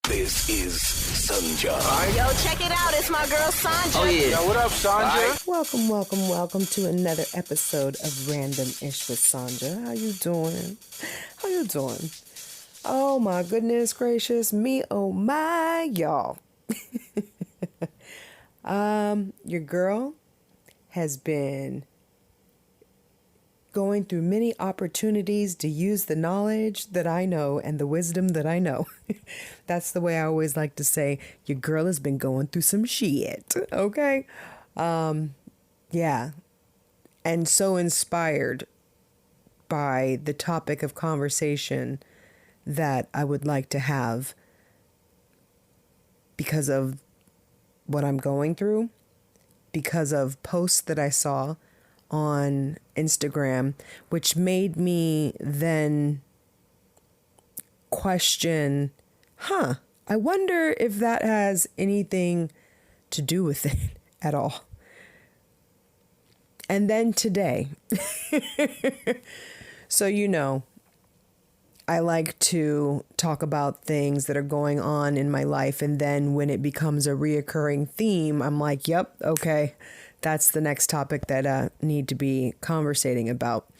This is Sanja. Yo, check it out. It's my girl Sanja. Oh, yeah. Yo, what up, Sanja? Welcome to another episode of Random Ish with Sanja. How you doing? Oh my goodness gracious me, oh my, y'all. Your girl has been going through many opportunities to use the knowledge that I know and the wisdom that I know. That's the way I always like to say, your girl has been going through some shit, okay? Yeah. And so inspired by the topic of conversation that I would like to have because of what I'm going through, because of posts that I saw on Instagram, which made me then question, I wonder if that has anything to do with it at all. And then today, so I like to talk about things that are going on in my life. And then when it becomes a reoccurring theme, I'm like, yep, okay, that's the next topic that I need to be conversating about.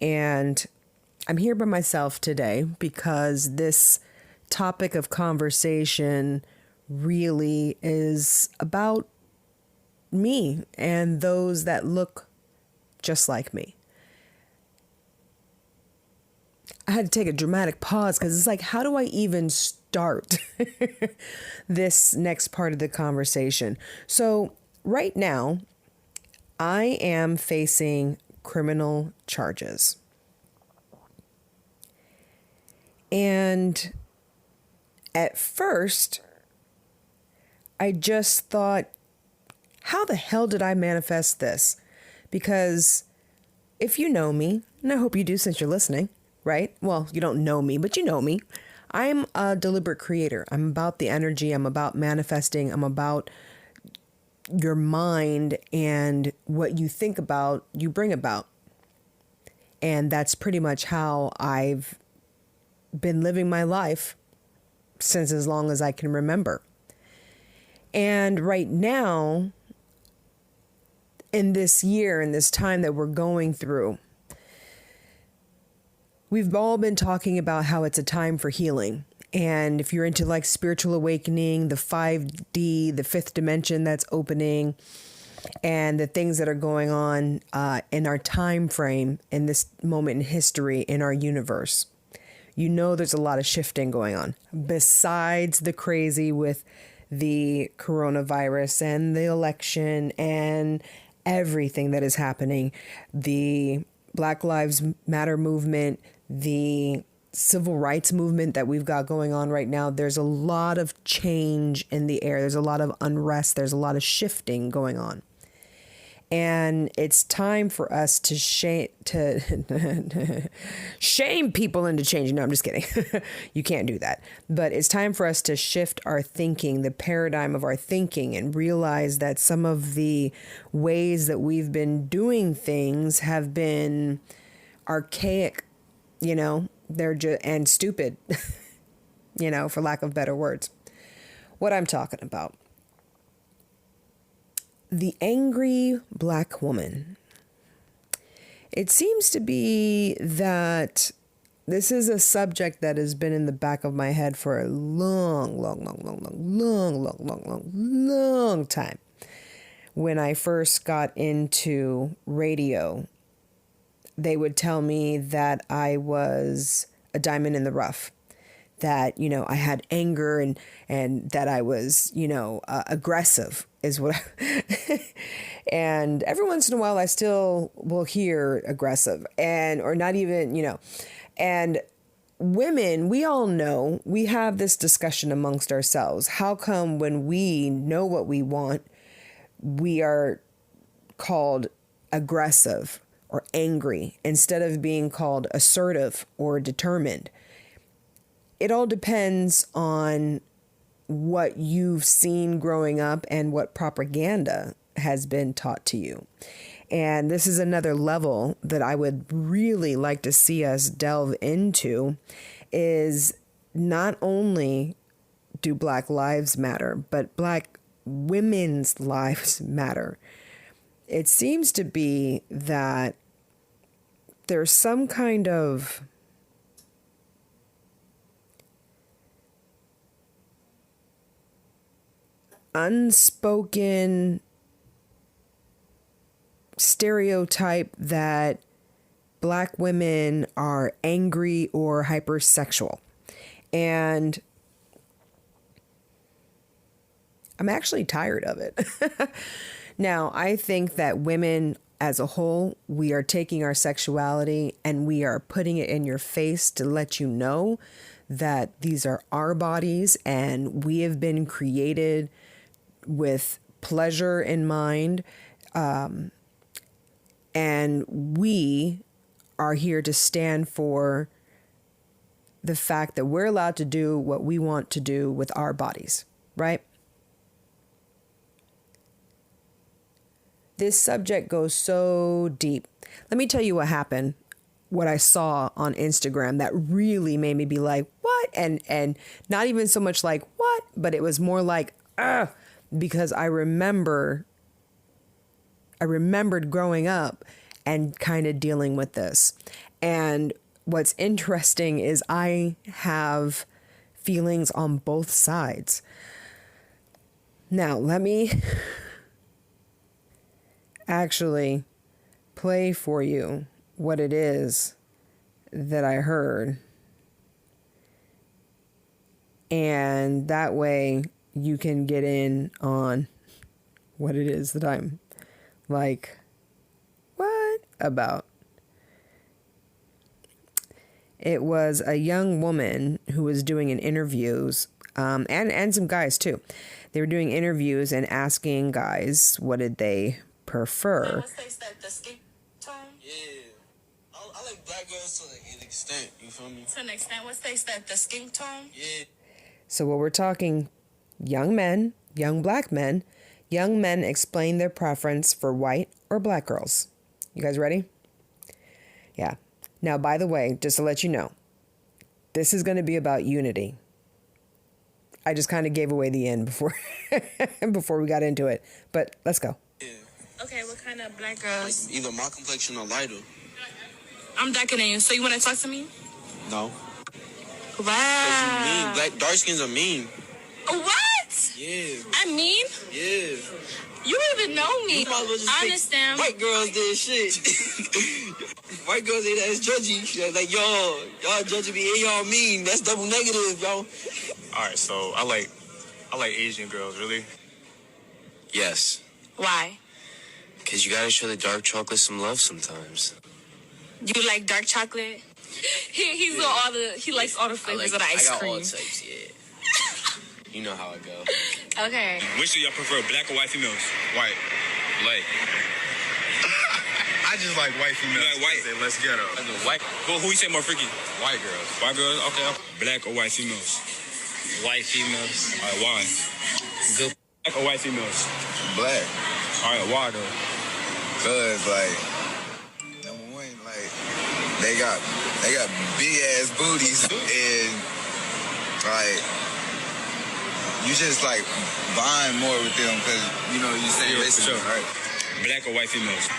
And I'm here by myself today because this topic of conversation really is about me and those that look just like me. I had to take a dramatic pause because it's like, how do I even start this next part of the conversation? So right now, I am facing criminal charges. And at first, I just thought, how the hell did I manifest this? Because if you know me, and I hope you do since you're listening, right? Well, you don't know me, but you know me. I'm a deliberate creator. I'm about the energy. I'm about manifesting. I'm about your mind, and what you think about, you bring about. And that's pretty much how I've been living my life since as long as I can remember. And right now, in this year, in this time that we're going through, we've all been talking about how it's a time for healing. And if you're into like spiritual awakening, the 5D, the fifth dimension that's opening, and the things that are going on in our time frame, in this moment in history, in our universe, there's a lot of shifting going on. Besides the crazy with the coronavirus and the election and everything that is happening, the Black Lives Matter movement, the civil rights movement that we've got going on right now, there's a lot of change in the air. There's a lot of unrest. There's a lot of shifting going on. And it's time for us to shame people into changing. No, I'm just kidding. You can't do that. But it's time for us to shift our thinking, the paradigm of our thinking, and realize that some of the ways that we've been doing things have been archaic, they're just, and stupid, for lack of better words. What I'm talking about. The angry Black woman. It seems to be that this is a subject that has been in the back of my head for a long time. When I first got into radio, they would tell me that I was a diamond in the rough, that, I had anger and that I was, aggressive is what and every once in a while I still will hear aggressive or not even, and women, we all know, we have this discussion amongst ourselves. How come when we know what we want, we are called aggressive or angry instead of being called assertive or determined? It all depends on what you've seen growing up and what propaganda has been taught to you. And this is another level that I would really like to see us delve into, is not only do Black lives matter, but Black women's lives matter. It seems to be that there's some kind of unspoken stereotype that Black women are angry or hypersexual. And I'm actually tired of it. Now, I think that women as a whole, we are taking our sexuality and we are putting it in your face to let you know that these are our bodies and we have been created with pleasure in mind. And we are here to stand for the fact that we're allowed to do what we want to do with our bodies, right? This subject goes so deep. Let me tell you what happened, what I saw on Instagram that really made me be like, what? And not even so much like, what? But it was more like, because I remembered growing up and kind of dealing with this. And what's interesting is I have feelings on both sides. Now, let me actually play for you what it is that I heard. And that way you can get in on what it is that I'm like, what about? It was a young woman who was doing an interviews, and some guys too. They were doing interviews and asking guys what did they prefer. The skin tone? Yeah. I like Black girls to an extent, you feel me? To an extent, what's the skin tone? Yeah. So what we're talking, young men, young Black men, young men explain their preference for white or Black girls. You guys ready? Yeah. Now, by the way, just to let you know, this is going to be about unity. I just kind of gave away the end before we got into it, but let's go. Yeah. Okay, what kind of Black girls? Like, either my complexion or lighter. I'm darker than you, so you want to talk to me? No. Wow. Cause you mean. Dark skins are mean. What? Yeah. I mean? Yeah. You don't even know me. You might as well just I pick understand. White girls did shit. White girls ain't as judgy. Like, y'all judging me and y'all mean. That's double negative, y'all. Alright, so I like Asian girls, really? Yes. Why? Because you gotta show the dark chocolate some love sometimes. You like dark chocolate? He likes all the flavors of the ice cream. I got all types, yeah. You know how it go. Okay. Which do y'all prefer, Black or white females? White. Like. I just like white females. You like white? They're less ghetto. White. Well, who you say more freaky? White girls. White girls? Okay. Black or white females? White females. Alright, why? Good. Black or white females? Black. Alright, why though? Cause like, number one, like they got big ass booties and like you just like bond more with them because you know you say racism, sure. right? Black or white females?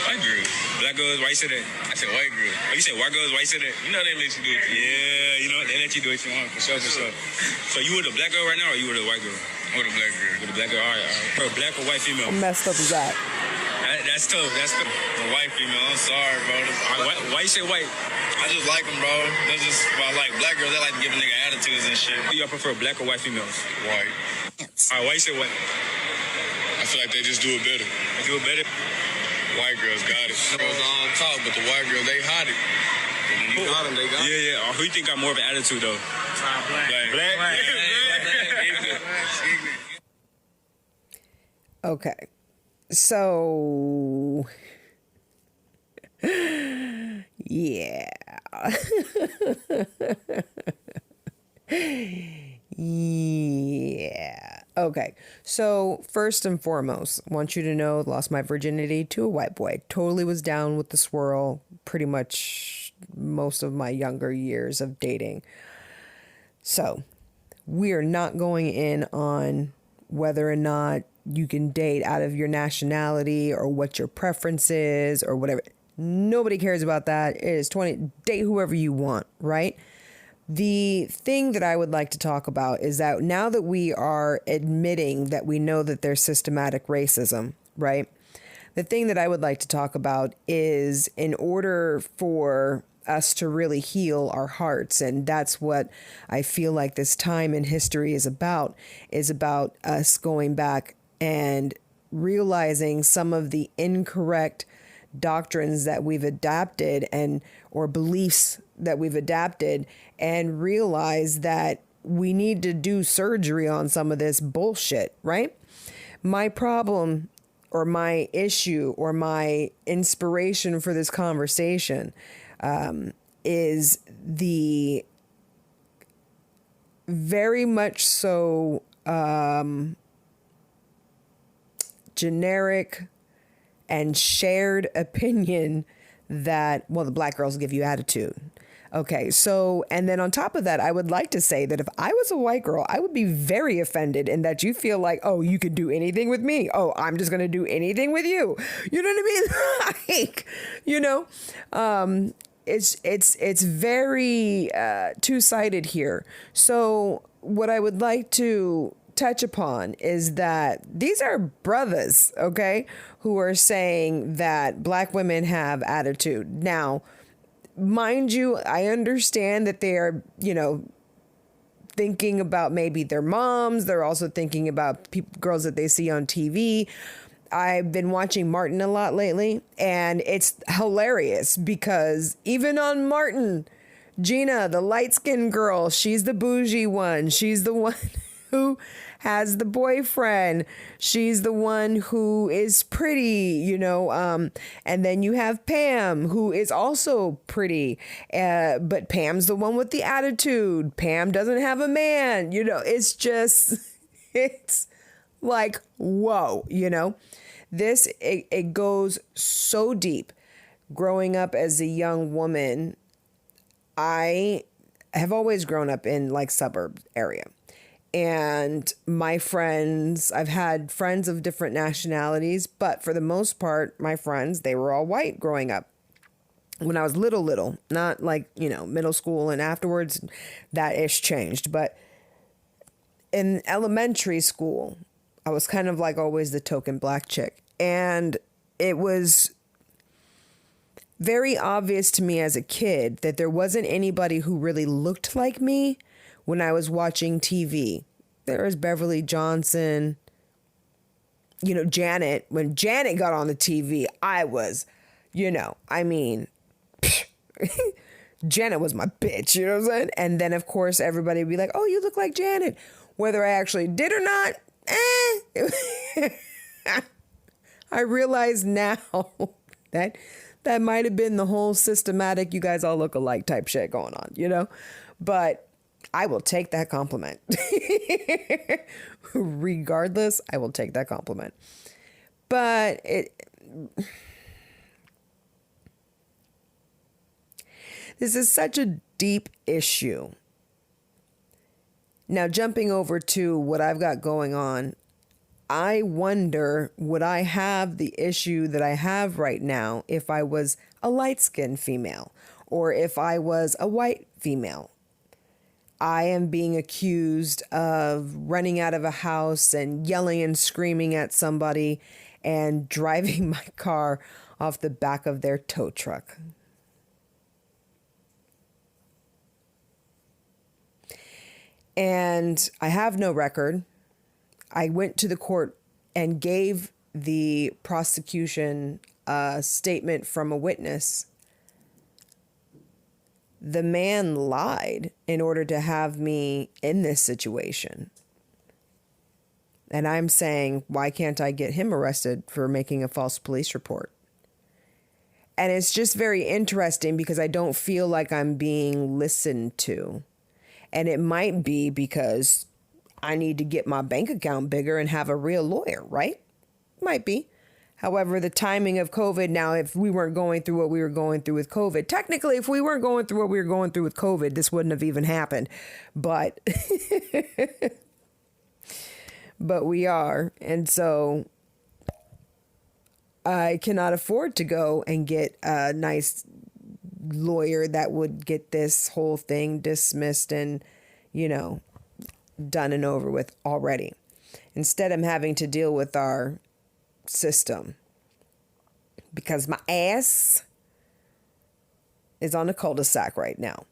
White girls. Black girls, why you say that? I said white girl. Oh, you said white girls, why you say that? You know they let you do it. Yeah, you know they let you do what you want, for sure. So you with a black girl right now or you with a white girl? With a black girl. With a black girl, all right. For a black or white female? How messed up is that? That's tough. The white female, I'm sorry, bro. Why you say white? I just like them, bro. That's just why I like black girls. They like to give a nigga attitudes and shit. Do y'all prefer black or white females? White. All right, why you say white? I feel like they just do it better. They do it better? White girls got it. Girls on top, but the white girls, they hot it. When you got them, they got it. Yeah. Who you think got more of an attitude, though? Black. Okay. So, yeah. Yeah. Okay. So, first and foremost, want you to know, lost my virginity to a white boy. Totally was down with the swirl pretty much most of my younger years of dating. So, We are not going in on whether or not you can date out of your nationality or what your preference is or whatever. Nobody cares about that. It is 20, date whoever you want, right? The thing that I would like to talk about is that now that we are admitting that we know that there's systematic racism, right? The thing that I would like to talk about is in order for us to really heal our hearts, and that's what I feel like this time in history is about us going back and realizing some of the incorrect doctrines that we've adapted or beliefs that we've adapted, and realize that we need to do surgery on some of this bullshit, right? My problem or my issue or my inspiration for this conversation is the very much so generic and shared opinion that, well, the black girls give you attitude. Okay, so, and then on top of that, I would like to say that if I was a white girl, I would be very offended in that you feel like, oh, you could do anything with me. Oh, I'm just going to do anything with you. You know what I mean? Like, you know, it's very two-sided here. So what I would like to touch upon is that these are brothers, okay, who are saying that black women have attitude. Now, mind you, I understand that they are, you know, thinking about maybe their moms. They're also thinking about girls that they see on TV. I've been watching Martin a lot lately, and it's hilarious because even on Martin, Gina, the light-skinned girl, she's the bougie one. She's the one who has the boyfriend. She's the one who is pretty, you know, and then you have Pam, who is also pretty, but Pam's the one with the attitude. Pam doesn't have a man, you know, it's just, it's like, whoa, you know, it goes so deep. Growing up as a young woman, I have always grown up in like suburb area. And my friends, I've had friends of different nationalities, but for the most part, my friends, they were all white growing up. When I was little, not like, you know, middle school and afterwards, that ish changed. But in elementary school, I was kind of like always the token black chick. And it was very obvious to me as a kid that there wasn't anybody who really looked like me when I was watching TV. There was Beverly Johnson, you know, Janet. When Janet got on the TV, I was, you know, I mean, Janet was my bitch, you know what I'm saying? And then, of course, everybody would be like, oh, you look like Janet. Whether I actually did or not, I realize now that that might have been the whole systematic, you guys all look alike type shit going on, you know? But I will take that compliment. Regardless, I will take that compliment. But this is such a deep issue. Now, jumping over to what I've got going on, I wonder, would I have the issue that I have right now if I was a light-skinned female or if I was a white female? I am being accused of running out of a house and yelling and screaming at somebody and driving my car off the back of their tow truck. And I have no record. I went to the court and gave the prosecution a statement from a witness. The man lied in order to have me in this situation. And I'm saying, why can't I get him arrested for making a false police report? And it's just very interesting because I don't feel like I'm being listened to. And it might be because I need to get my bank account bigger and have a real lawyer, right? Might be. However, the timing of COVID, now, if we weren't going through what we were going through with COVID, technically, if we weren't going through what we were going through with COVID, this wouldn't have even happened. But, but we are. And so I cannot afford to go and get a nice lawyer that would get this whole thing dismissed and, done and over with already. Instead, I'm having to deal with our system because my ass is on a cul-de-sac right now.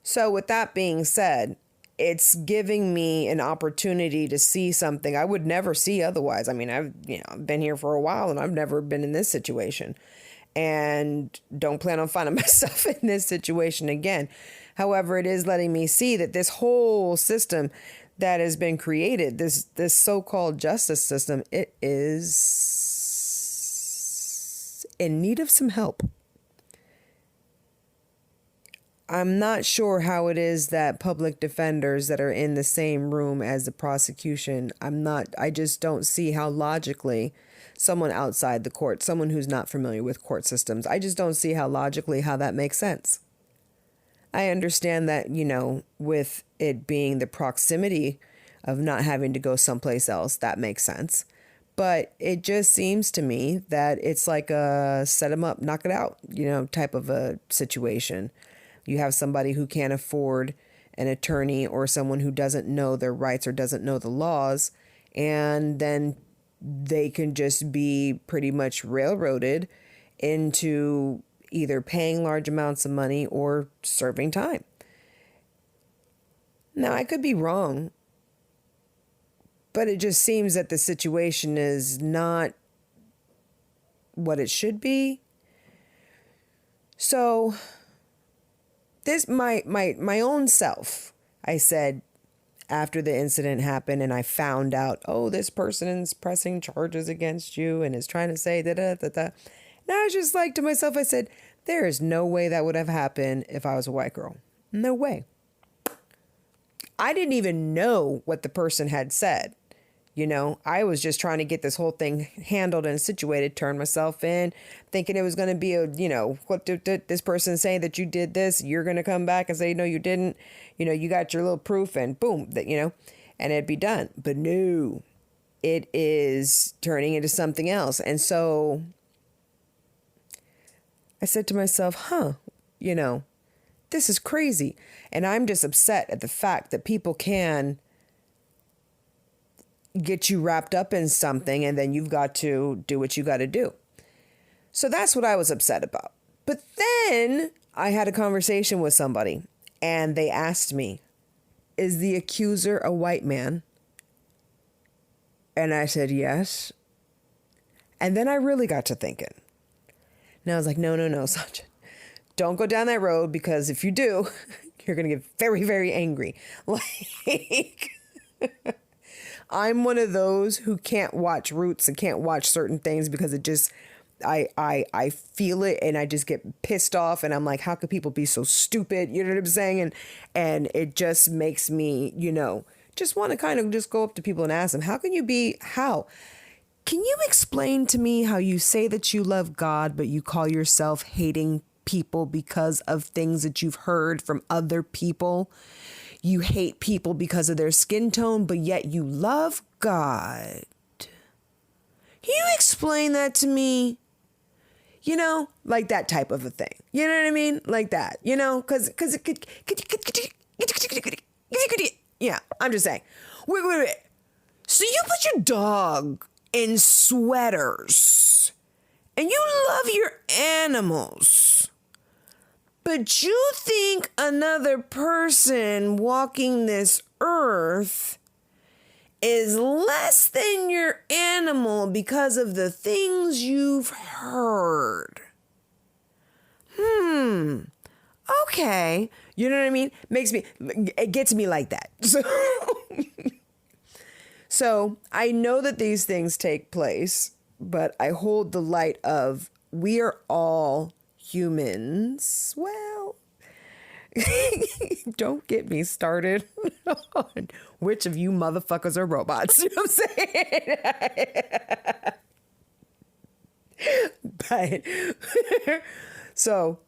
So with that being said, it's giving me an opportunity to see something I would never see otherwise. I mean, I've been here for a while and I've never been in this situation and don't plan on finding myself in this situation again. However, it is letting me see that this whole system that has been created, this so-called justice system, it is in need of some help. I'm not sure how it is that public defenders that are in the same room as the prosecution, I just don't see how logically someone outside the court, someone who's not familiar with court systems, I just don't see how logically how that makes sense. I understand that, with it being the proximity of not having to go someplace else, that makes sense. But it just seems to me that it's like a set them up, knock it out, type of a situation. You have somebody who can't afford an attorney or someone who doesn't know their rights or doesn't know the laws, and then they can just be pretty much railroaded into either paying large amounts of money or serving time. Now, I could be wrong, but it just seems that the situation is not what it should be. So this, my own self, I said after the incident happened and I found out, this person is pressing charges against you and is trying to say da-da-da-da. And I was just like to myself, I said, there is no way that would have happened if I was a white girl. No way. I didn't even know what the person had said. I was just trying to get this whole thing handled and situated, turn myself in, thinking it was going to be what this person saying that you did this, you're going to come back and say, no, you didn't, you got your little proof and boom, that, and it'd be done. But no, it is turning into something else. And so I said to myself, this is crazy. And I'm just upset at the fact that people can get you wrapped up in something and then you've got to do what you got to do. So that's what I was upset about. But then I had a conversation with somebody and they asked me, is the accuser a white man? And I said, yes. And then I really got to thinking. And I was like, no, Sanjay, don't go down that road, because if you do, you're going to get very, very angry. Like, I'm one of those who can't watch Roots and can't watch certain things because it just, I feel it and I just get pissed off and I'm like, how could people be so stupid? You know what I'm saying? And it just makes me, just want to kind of just go up to people and ask them, how? Can you explain to me how you say that you love God, but you call yourself hating people because of things that you've heard from other people? You hate people because of their skin tone, but yet you love God. Can you explain that to me? Like that type of a thing. You know what I mean? Like that, because it could, yeah, I'm just saying. Wait. So you put your dog in sweaters and you love your animals, but you think another person walking this earth is less than your animal because of the things you've heard. Okay. You know what I mean? It gets me like that. So I know that these things take place, but I hold the light of we are all humans. Well, don't get me started on which of you motherfuckers are robots. You know what I'm saying? But so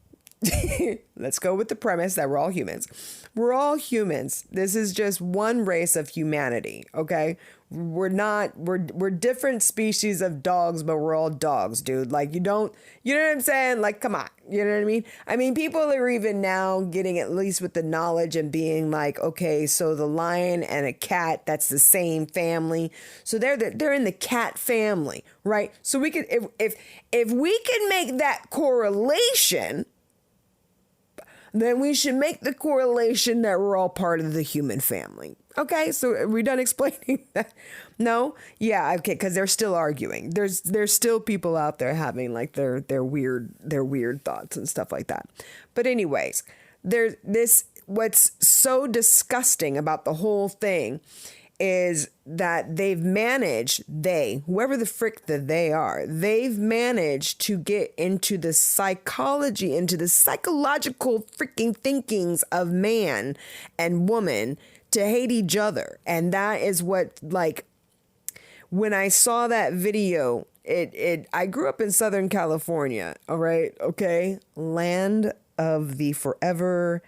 let's go with the premise that we're all humans. We're all humans. This is just one race of humanity, okay? We're different species of dogs, but we're all dogs, dude. Like, you know what I'm saying? Like, come on. You know what I mean? I mean, people are even now getting, at least with the knowledge, and being like, okay, so the lion and a cat, that's the same family. So they're in the cat family, right? So we could, if we can make that correlation, then we should make the correlation that we're all part of the human family. Okay, so are we done explaining that? No? Yeah, okay, because they're still arguing. There's still people out there having like their weird thoughts and stuff like that. But anyways, what's so disgusting about the whole thing is that they've managed, whoever the frick that they are, they've managed to get into the psychology, into the psychological freaking thinkings of man and woman to hate each other. And that is what, like, when I saw that video, I grew up in Southern California, all right, okay? Land of the forever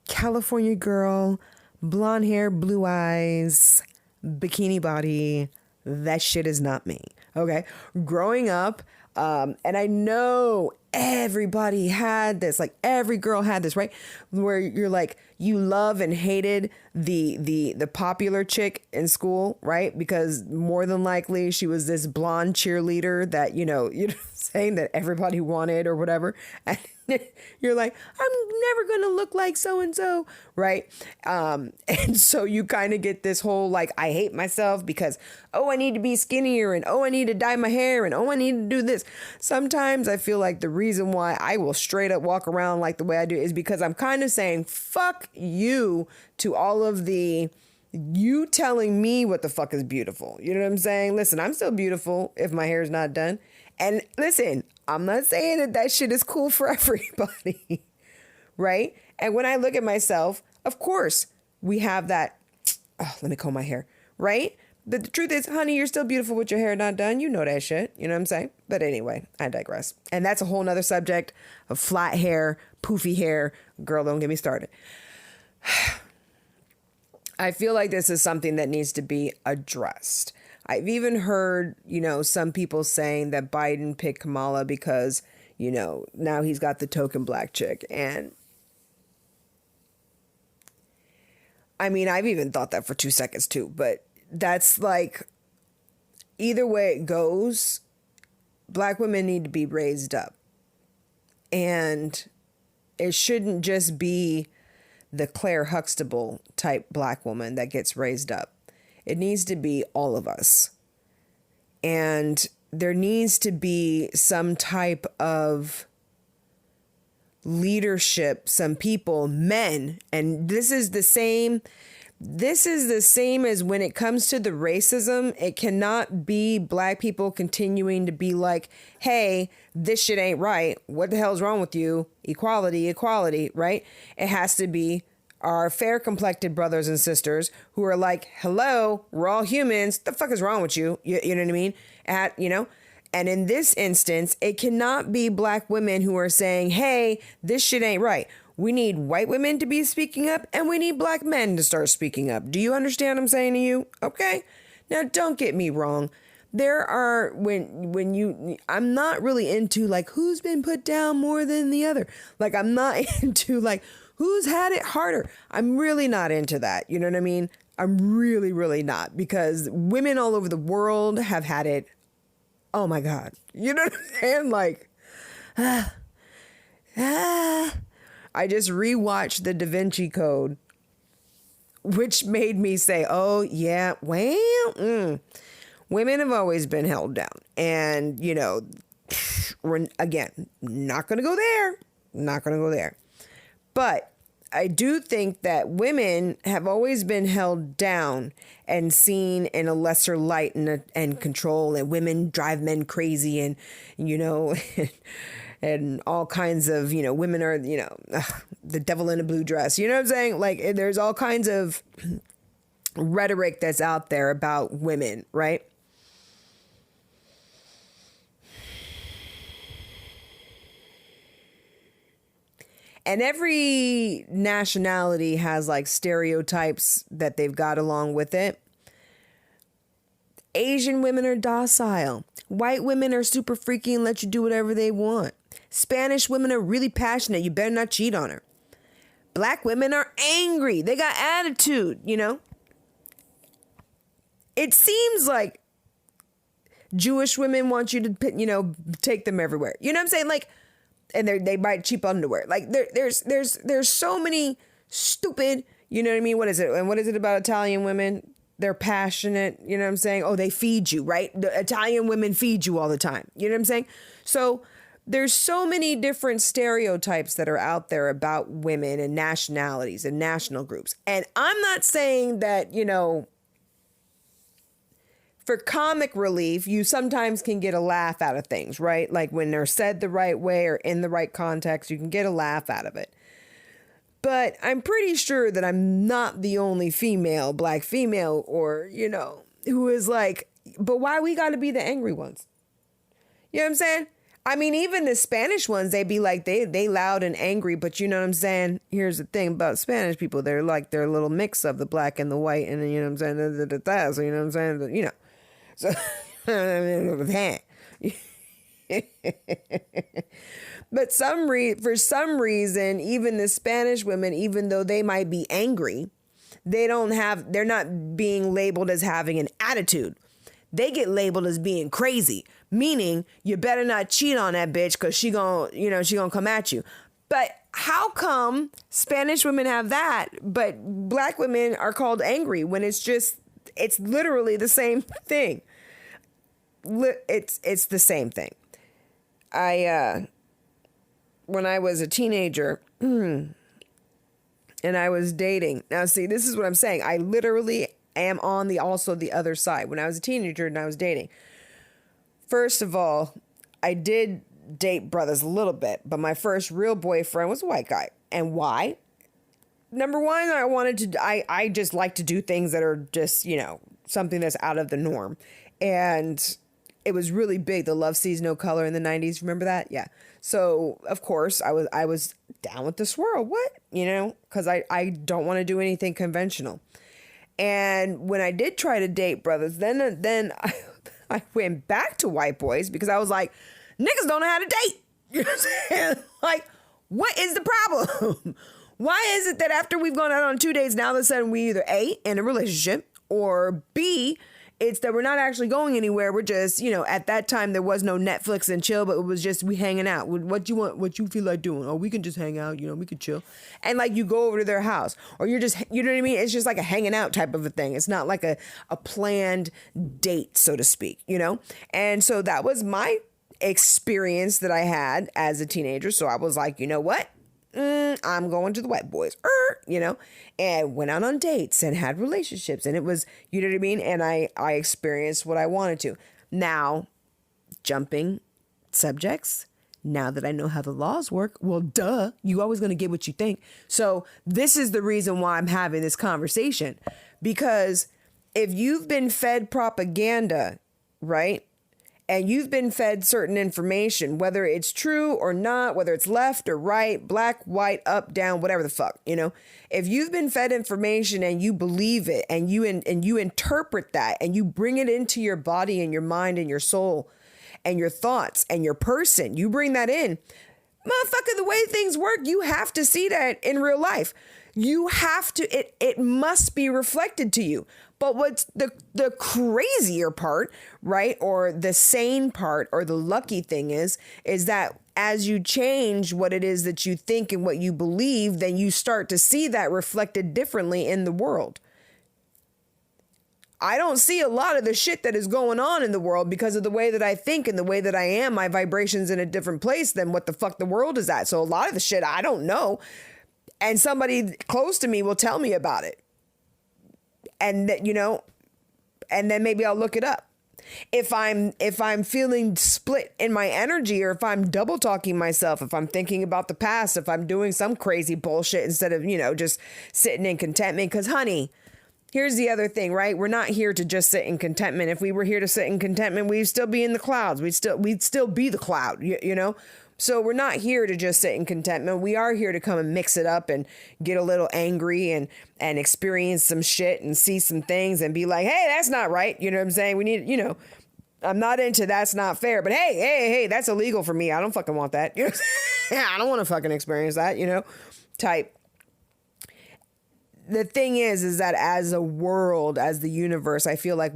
California girl, blonde hair, blue eyes, bikini body. That shit is not me. Okay. Growing up, and I know everybody had this, like every girl had this, right? Where you're like, you love and hated the popular chick in school, right? Because more than likely she was this blonde cheerleader that, saying that everybody wanted or whatever. And you're like, I'm never going to look like so-and-so, right? And so you kind of get this whole, like, I hate myself because, oh, I need to be skinnier, and oh, I need to dye my hair, and oh, I need to do this. Sometimes I feel like the reason why I will straight up walk around like the way I do is because I'm kind of saying, fuck you to all of you telling me what the fuck is beautiful. You know what I'm saying? Listen, I'm still beautiful if my hair's not done. And listen, I'm not saying that shit is cool for everybody, right? And when I look at myself, of course, we have that, oh, let me comb my hair, right? But the truth is, honey, you're still beautiful with your hair not done. You know that shit. You know what I'm saying? But anyway, I digress. And that's a whole nother subject of flat hair, poofy hair. Girl, don't get me started. I feel like this is something that needs to be addressed. I've even heard, some people saying that Biden picked Kamala because, now he's got the token black chick. And I mean, I've even thought that for 2 seconds too, but that's like, either way it goes, black women need to be raised up. And it shouldn't just be the Claire Huxtable type black woman that gets raised up. It needs to be all of us. And there needs to be some type of leadership, some people, men, and this is the same as when it comes to the racism. It cannot be black people continuing to be like, hey, this shit ain't right. What the hell's wrong with you? Equality, right? It has to be our fair complected brothers and sisters who are like, hello, we're all humans. The fuck is wrong with you? You know what I mean? And in this instance, it cannot be black women who are saying, hey, this shit ain't right. We need white women to be speaking up, and we need black men to start speaking up. Do you understand what I'm saying to you? Okay. Now, don't get me wrong. There are, I'm not really into like who's been put down more than the other. Like, I'm not into like who's had it harder. I'm really not into that. You know what I mean? I'm really, really not, because women all over the world have had it. Oh my God. You know what I'm saying? Like, I just rewatched the Da Vinci Code, which made me say, oh yeah, well, women have always been held down. And, we're, again, not going to go there. But I do think that women have always been held down and seen in a lesser light and control, and women drive men crazy, and, and all kinds of, women are, the devil in a blue dress. You know what I'm saying? Like, there's all kinds of rhetoric that's out there about women, right? And every nationality has like stereotypes that they've got along with it. Asian women are docile. White women are super freaky and let you do whatever they want. Spanish women are really passionate. You better not cheat on her. Black women are angry. They got attitude, you know? It seems like Jewish women want you to, you know, take them everywhere. You know what I'm saying? Like, and they buy cheap underwear. Like, there's so many stupid, you know what I mean? What is it? And what is it about Italian women? They're passionate. You know what I'm saying? Oh, they feed you, right? The Italian women feed you all the time. You know what I'm saying? So there's so many different stereotypes that are out there about women and nationalities and national groups. And I'm not saying that, you know, for comic relief, you sometimes can get a laugh out of things, right? Like when they're said the right way or in the right context, you can get a laugh out of it. But I'm pretty sure that I'm not the only female, black female, or, you know, who is like, but why we got to be the angry ones? You know what I'm saying? I mean, even the Spanish ones, they be like, they loud and angry, but you know what I'm saying? Here's the thing about Spanish people. They're like, they're a little mix of the black and the white, and you know what I'm saying? So, you know what I'm saying? You know. So, but for some reason, even the Spanish women, even though they might be angry, they're not being labeled as having an attitude. They get labeled as being crazy, meaning you better not cheat on that bitch because she gonna come at you. But how come Spanish women have that, but black women are called angry when it's literally the same thing? It's the same thing. When I was a teenager and I was dating. Now, see, this is what I'm saying. I literally am on the other side. When I was a teenager and I was dating, first of all, I did date brothers a little bit, but my first real boyfriend was a white guy. And why? Number one, I just like to do things that are just, you know, something that's out of the norm. And it was really big. The Love Sees No Color in the 90s. Remember that? Yeah. So, of course, I was down with the swirl. What? You know, because I don't want to do anything conventional. And when I did try to date brothers, then I went back to white boys because I was like, niggas don't know how to date. You know what I'm saying? Like, what is the problem? Why is it that after we've gone out on 2 dates, now all of a sudden we either A, in a relationship, or B, it's that we're not actually going anywhere. We're just, you know, at that time there was no Netflix and chill, but it was just we hanging out. What you want, what you feel like doing? Oh, we can just hang out, you know, we could chill. And like you go over to their house or you're just, you know what I mean? It's just like a hanging out type of a thing. It's not like a planned date, so to speak, you know? And so that was my experience that I had as a teenager. So I was like, you know what? I'm going to the white boys, you know, and went out on dates and had relationships. And it was, you know what I mean? And I experienced what I wanted to. Now, jumping subjects, now that I know how the laws work, well, duh, you always going to get what you think. So this is the reason why I'm having this conversation, because if you've been fed propaganda, right? And you've been fed certain information, whether it's true or not, whether it's left or right, black, white, up, down, whatever the fuck, you know, if you've been fed information and you believe it and you interpret that and you bring it into your body and your mind and your soul and your thoughts and your person, you bring that in, motherfucker, the way things work, you have to see that in real life. You have to, it must be reflected to you. But what's the crazier part, right? Or the sane part or the lucky thing is that as you change what it is that you think and what you believe, then you start to see that reflected differently in the world. I don't see a lot of the shit that is going on in the world because of the way that I think and the way that I am. My vibration's in a different place than what the fuck the world is at. So a lot of the shit I don't know. And somebody close to me will tell me about it. And that, you know, and then maybe I'll look it up. If I'm feeling split in my energy, or if I'm double talking myself, if I'm thinking about the past, if I'm doing some crazy bullshit instead of, you know, just sitting in contentment. Because, honey, here's the other thing, right? We're not here to just sit in contentment. If we were here to sit in contentment, we'd still be in the clouds. We'd still be the cloud, you know? So we're not here to just sit in contentment. We are here to come and mix it up and get a little angry and experience some shit and see some things and be like, hey, that's not right. You know what I'm saying? We need, I'm not into that's not fair, but hey, that's illegal for me. I don't fucking want that. You know, I don't want to fucking experience that, type. The thing is that as a world, as the universe, I feel like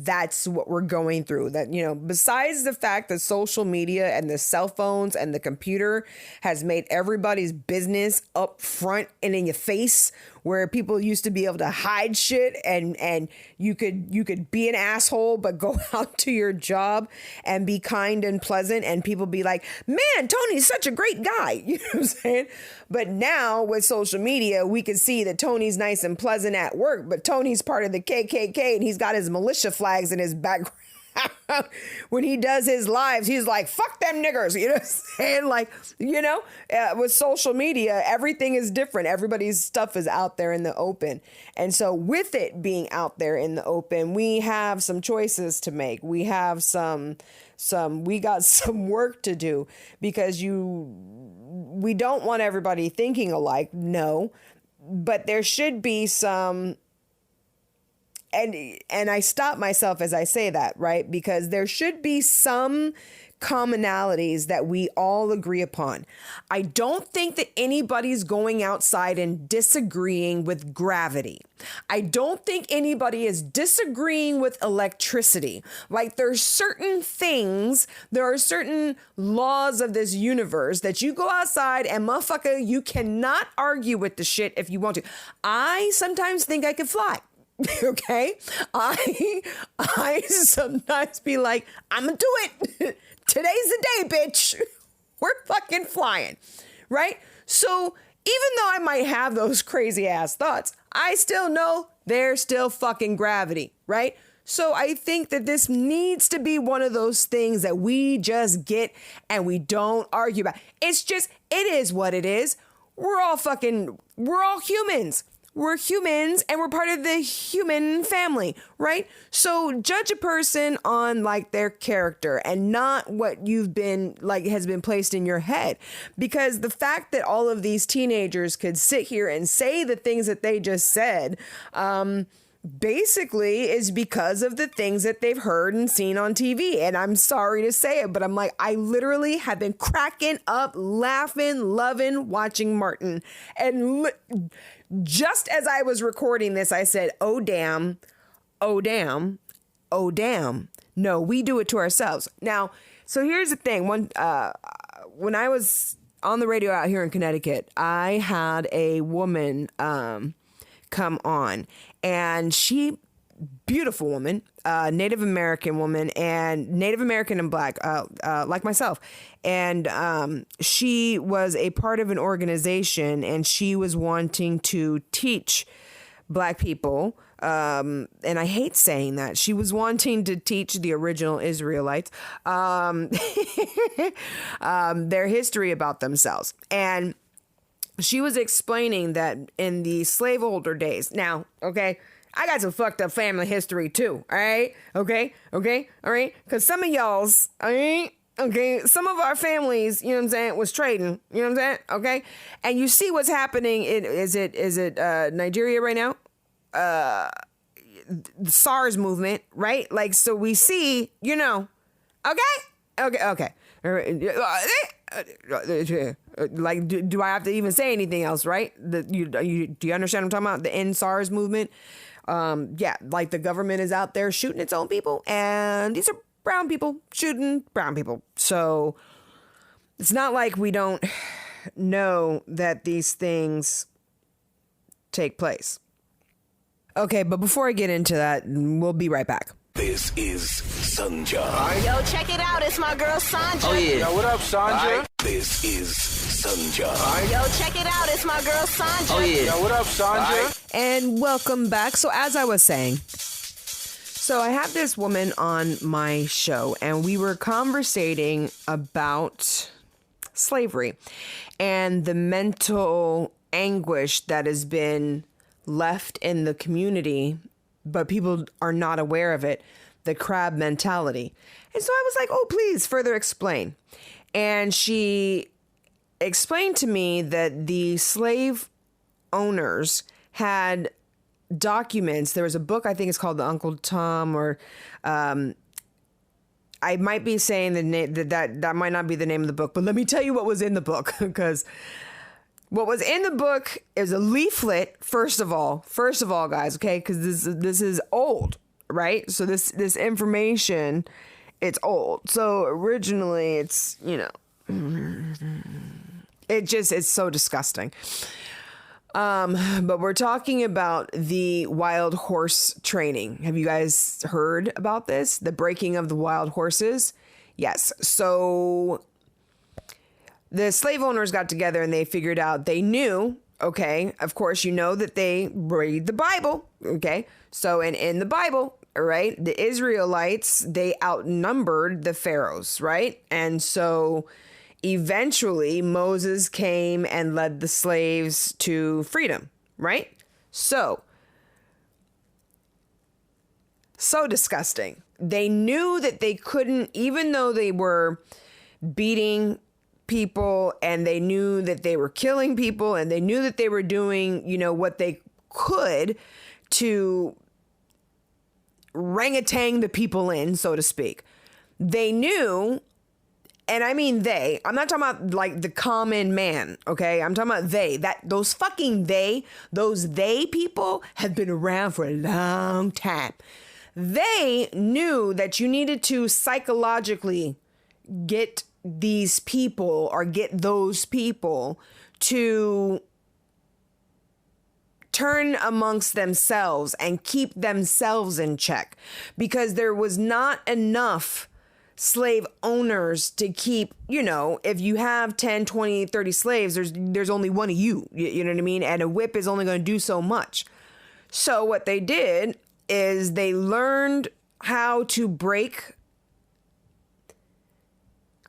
that's what we're going through. That, besides the fact that social media and the cell phones and the computer has made everybody's business up front and in your face, where people used to be able to hide shit and you could be an asshole, but go out to your job and be kind and pleasant and people be like, man, Tony's such a great guy. You know what I'm saying? But now with social media, we can see that Tony's nice and pleasant at work, but Tony's part of the KKK and he's got his militia flags in his background. When he does his lives, he's like, fuck them niggers, you know what I'm saying? With social media, everything is different. Everybody's stuff is out there in the open. And so with it being out there in the open, we have some choices to make. We have we got some work to do because we don't want everybody thinking alike. No, but there should be some. And I stop myself as I say that, right? Because there should be some commonalities that we all agree upon. I don't think that anybody's going outside and disagreeing with gravity. I don't think anybody is disagreeing with electricity. Like there's certain things, there are certain laws of this universe that you go outside and motherfucker, you cannot argue with the shit if you want to. I sometimes think I could fly. Okay, I sometimes be like, I'm gonna do it. Today's the day, bitch. We're fucking flying, right? So even though I might have those crazy ass thoughts, I still know there's still fucking gravity, right? So I think that this needs to be one of those things that we just get and we don't argue about. It is what it is. We're all humans. We're humans and we're part of the human family, right? So judge a person on like their character and not what you've been like has been placed in your head. Because the fact that all of these teenagers could sit here and say the things that they just said, basically is because of the things that they've heard and seen on TV. And I'm sorry to say it, but I'm like, I literally have been cracking up, laughing, loving, watching Martin. And just as I was recording this, I said, oh, damn, oh, damn, oh, damn. No, we do it to ourselves. Now, so here's the thing. When I was on the radio out here in Connecticut, I had a woman come on, and beautiful woman, Native American woman, and Native American and Black, like myself. And she was a part of an organization, and she was wanting to teach Black people. And I hate saying that. She was wanting to teach the original Israelites their history about themselves. And she was explaining that in the slaveholder days. Now, okay, I got some fucked up family history too. All right. Okay. All right. Because some of y'all's, all right. Okay. Some of our families, you know what I'm saying, was trading. You know what I'm saying? Okay. And you see what's happening. Is it Nigeria right now? The SARS movement, right? Like, so we see, okay. Like, do I have to even say anything else, right? Do you understand what I'm talking about? The end SARS movement. Yeah, like the government is out there shooting its own people, and these are brown people shooting brown people. So it's not like we don't know that these things take place. Okay, but before I get into that, we'll be right back. This is Sanja. Yo, check it out. It's my girl Sanja. Oh, yeah. Yo, what up, Sanja? This is Sanja. Yo, check it out. It's my girl Sanja. Oh, yeah. Yo, what up, Sanja? And welcome back. So as I was saying, so I have this woman on my show, and we were conversating about slavery and the mental anguish that has been left in the community, but people are not aware of it, the crab mentality. And so I was like, oh, please further explain. And she explained to me that the slave owners had documents. There was a book, I think it's called the Uncle Tom, or I might be saying the name that might not be the name of the book, but let me tell you what was in the book, because what was in the book is a leaflet. First of all, guys, okay, because this is old, right? So this information, it's old. So originally, it's it's so disgusting. But we're talking about the wild horse training. Have you guys heard about this? The breaking of the wild horses? Yes. So the slave owners got together and they figured out, they knew, okay, of course, that they read the Bible, okay? So in the Bible, right, the Israelites, they outnumbered the pharaohs, right? And so eventually, Moses came and led the slaves to freedom, right? So disgusting. They knew that they couldn't, even though they were beating people and they knew that they were killing people and they knew that they were doing, what they could to orangutan the people in, so to speak. They knew. And I mean they. I'm not talking about like the common man, okay? I'm talking about they. Those people have been around for a long time. They knew that you needed to psychologically get these people or get those people to turn amongst themselves and keep themselves in check, because there was not enough slave owners to keep, if you have 10, 20, 30 slaves, there's only one of you, you know what I mean? And a whip is only going to do so much. So what they did is they learned how to break,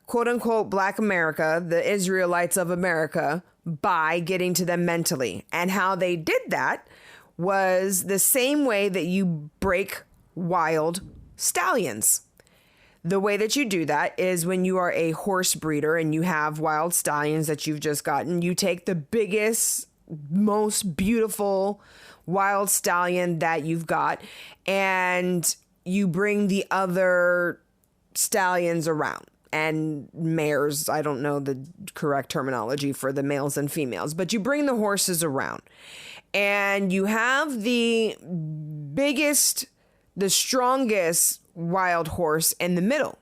quote unquote, Black America, the Israelites of America, by getting to them mentally. And how they did that was the same way that you break wild stallions. The way that you do that is when you are a horse breeder and you have wild stallions that you've just gotten, you take the biggest, most beautiful wild stallion that you've got and you bring the other stallions around. And mares, I don't know the correct terminology for the males and females, but you bring the horses around and you have the biggest, the strongest wild horse in the middle.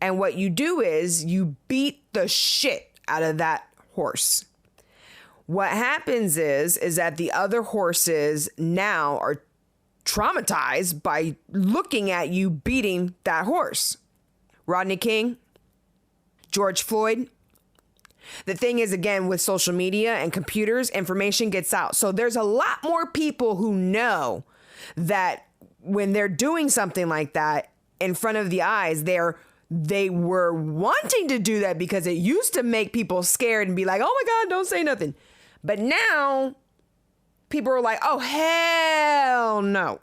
And what you do is you beat the shit out of that horse. What happens is that the other horses now are traumatized by looking at you beating that horse. Rodney King, George Floyd. The thing is, again, with social media and computers, information gets out. So there's a lot more people who know that when they're doing something like that in front of the eyes, they were wanting to do that because it used to make people scared and be like, oh my God, don't say nothing. But now people are like, oh, hell no.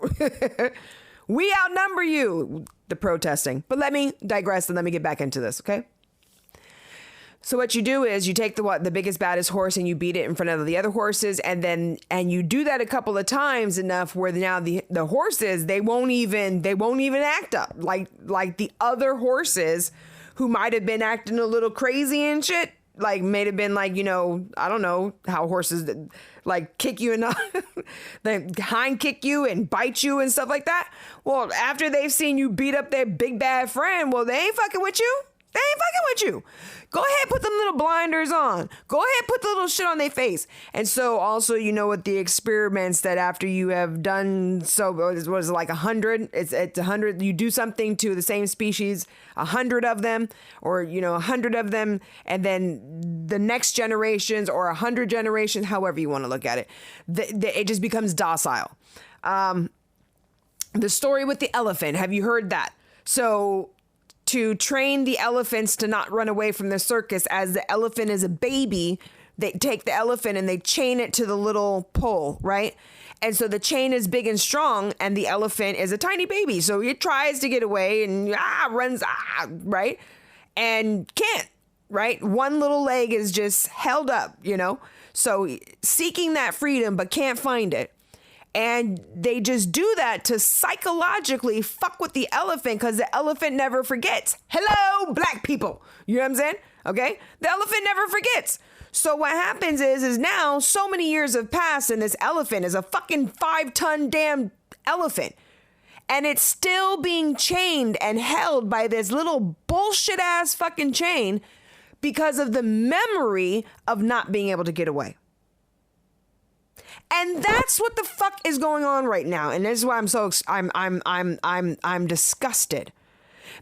We outnumber you, the protesting. But let me digress and let me get back into this, okay? So what you do is you take the biggest, baddest horse and you beat it in front of the other horses. And you do that a couple of times enough where now the horses, they won't even act up like the other horses who might have been acting a little crazy and shit. Like may have been like, I don't know how horses like kick you and they hind kick you and bite you and stuff like that. Well, after they've seen you beat up their big bad friend, well, they ain't fucking with you. They ain't fucking with you. Go ahead, put them little blinders on. Go ahead, put the little shit on their face. And so also, with the experiments that after you have done, so what is it, like 100? It's 100. You do something to the same species, 100 of them, or, 100 of them. And then the next generations or 100 generations, however you want to look at it, it just becomes docile. The story with the elephant. Have you heard that? So to train the elephants to not run away from the circus, as the elephant is a baby, they take the elephant and they chain it to the little pole, right? And so the chain is big and strong and the elephant is a tiny baby. So it tries to get away and runs, right? And can't. right? One little leg is just held up, So seeking that freedom, but can't find it. And they just do that to psychologically fuck with the elephant because the elephant never forgets. Hello, black people. You know what I'm saying? Okay? The elephant never forgets. So what happens is now so many years have passed and this elephant is a fucking 5-ton damn elephant. And it's still being chained and held by this little bullshit ass fucking chain because of the memory of not being able to get away. And that's what the fuck is going on right now. And this is why I'm disgusted,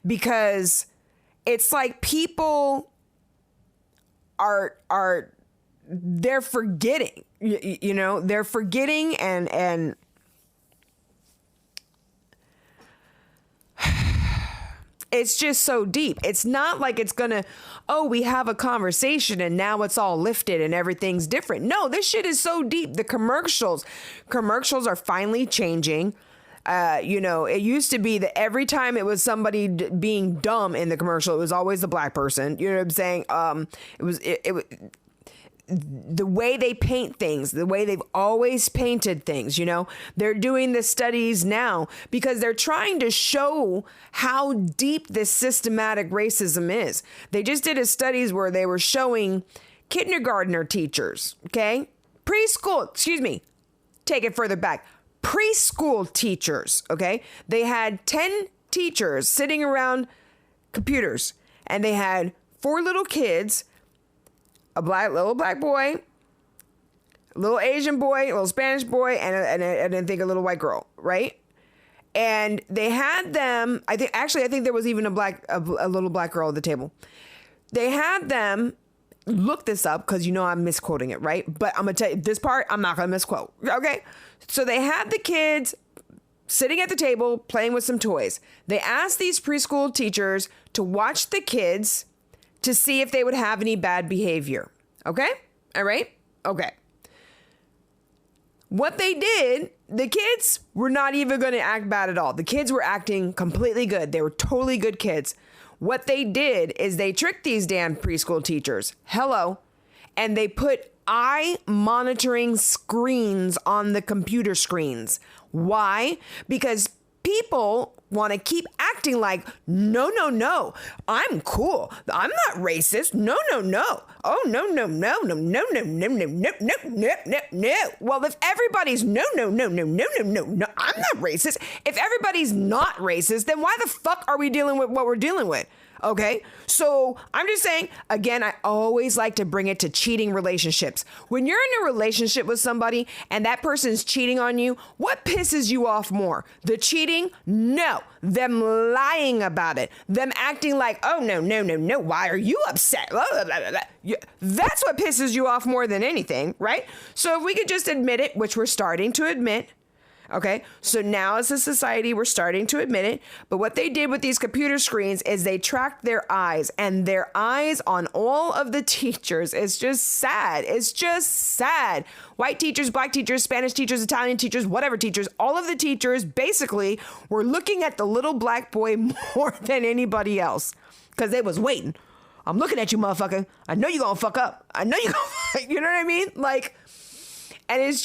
because it's like people they're forgetting, they're forgetting and it's just so deep. It's not like it's gonna, we have a conversation and now it's all lifted and everything's different. No, this shit is so deep. The commercials are finally changing. It used to be that every time it was somebody being dumb in the commercial, it was always the black person. You know what I'm saying? It was the way they paint things, the way they've always painted things, they're doing the studies now because they're trying to show how deep this systematic racism is. They just did a studies where they were showing kindergartner teachers, okay? Take it further back. Preschool teachers, okay? They had 10 teachers sitting around computers and they had 4 little kids, a little black boy, a little Asian boy, a little Spanish boy, and I think a little white girl, right? And they had them, I think there was even a little black girl at the table. They had them look this up because I'm misquoting it, right? But I'm going to tell you this part, I'm not going to misquote, okay? So they had the kids sitting at the table playing with some toys. They asked these preschool teachers to watch the kids to see if they would have any bad behavior. Okay? All right? Okay. What they did, the kids were not even going to act bad at all. The kids were acting completely good. They were totally good kids. What they did is they tricked these damn preschool teachers. Hello. And they put eye monitoring screens on the computer screens. Why? Because people want to keep acting like, no, I'm cool. I'm not racist. No. Oh, no. Well, if everybody's no, I'm not racist. If everybody's not racist, then why the fuck are we dealing with what we're dealing with? Okay, so I'm just saying, again, I always like to bring it to cheating relationships. When you're in a relationship with somebody and that person's cheating on you, what pisses you off more? The cheating? No. Them lying about it. Them acting like, oh, no. Why are you upset? Blah, blah, blah, blah. That's what pisses you off more than anything, right? So if we could just admit it, which we're starting to admit. Okay, so now as a society, we're starting to admit it. But what they did with these computer screens is they tracked their eyes, and their eyes on all of the teachers is just sad. It's just sad. White teachers, black teachers, Spanish teachers, Italian teachers, whatever teachers, all of the teachers basically were looking at the little black boy more than anybody else because they was waiting. I'm looking at you, motherfucker. I know you're going to fuck up. I know you're going to, you know what I mean? Like, and it's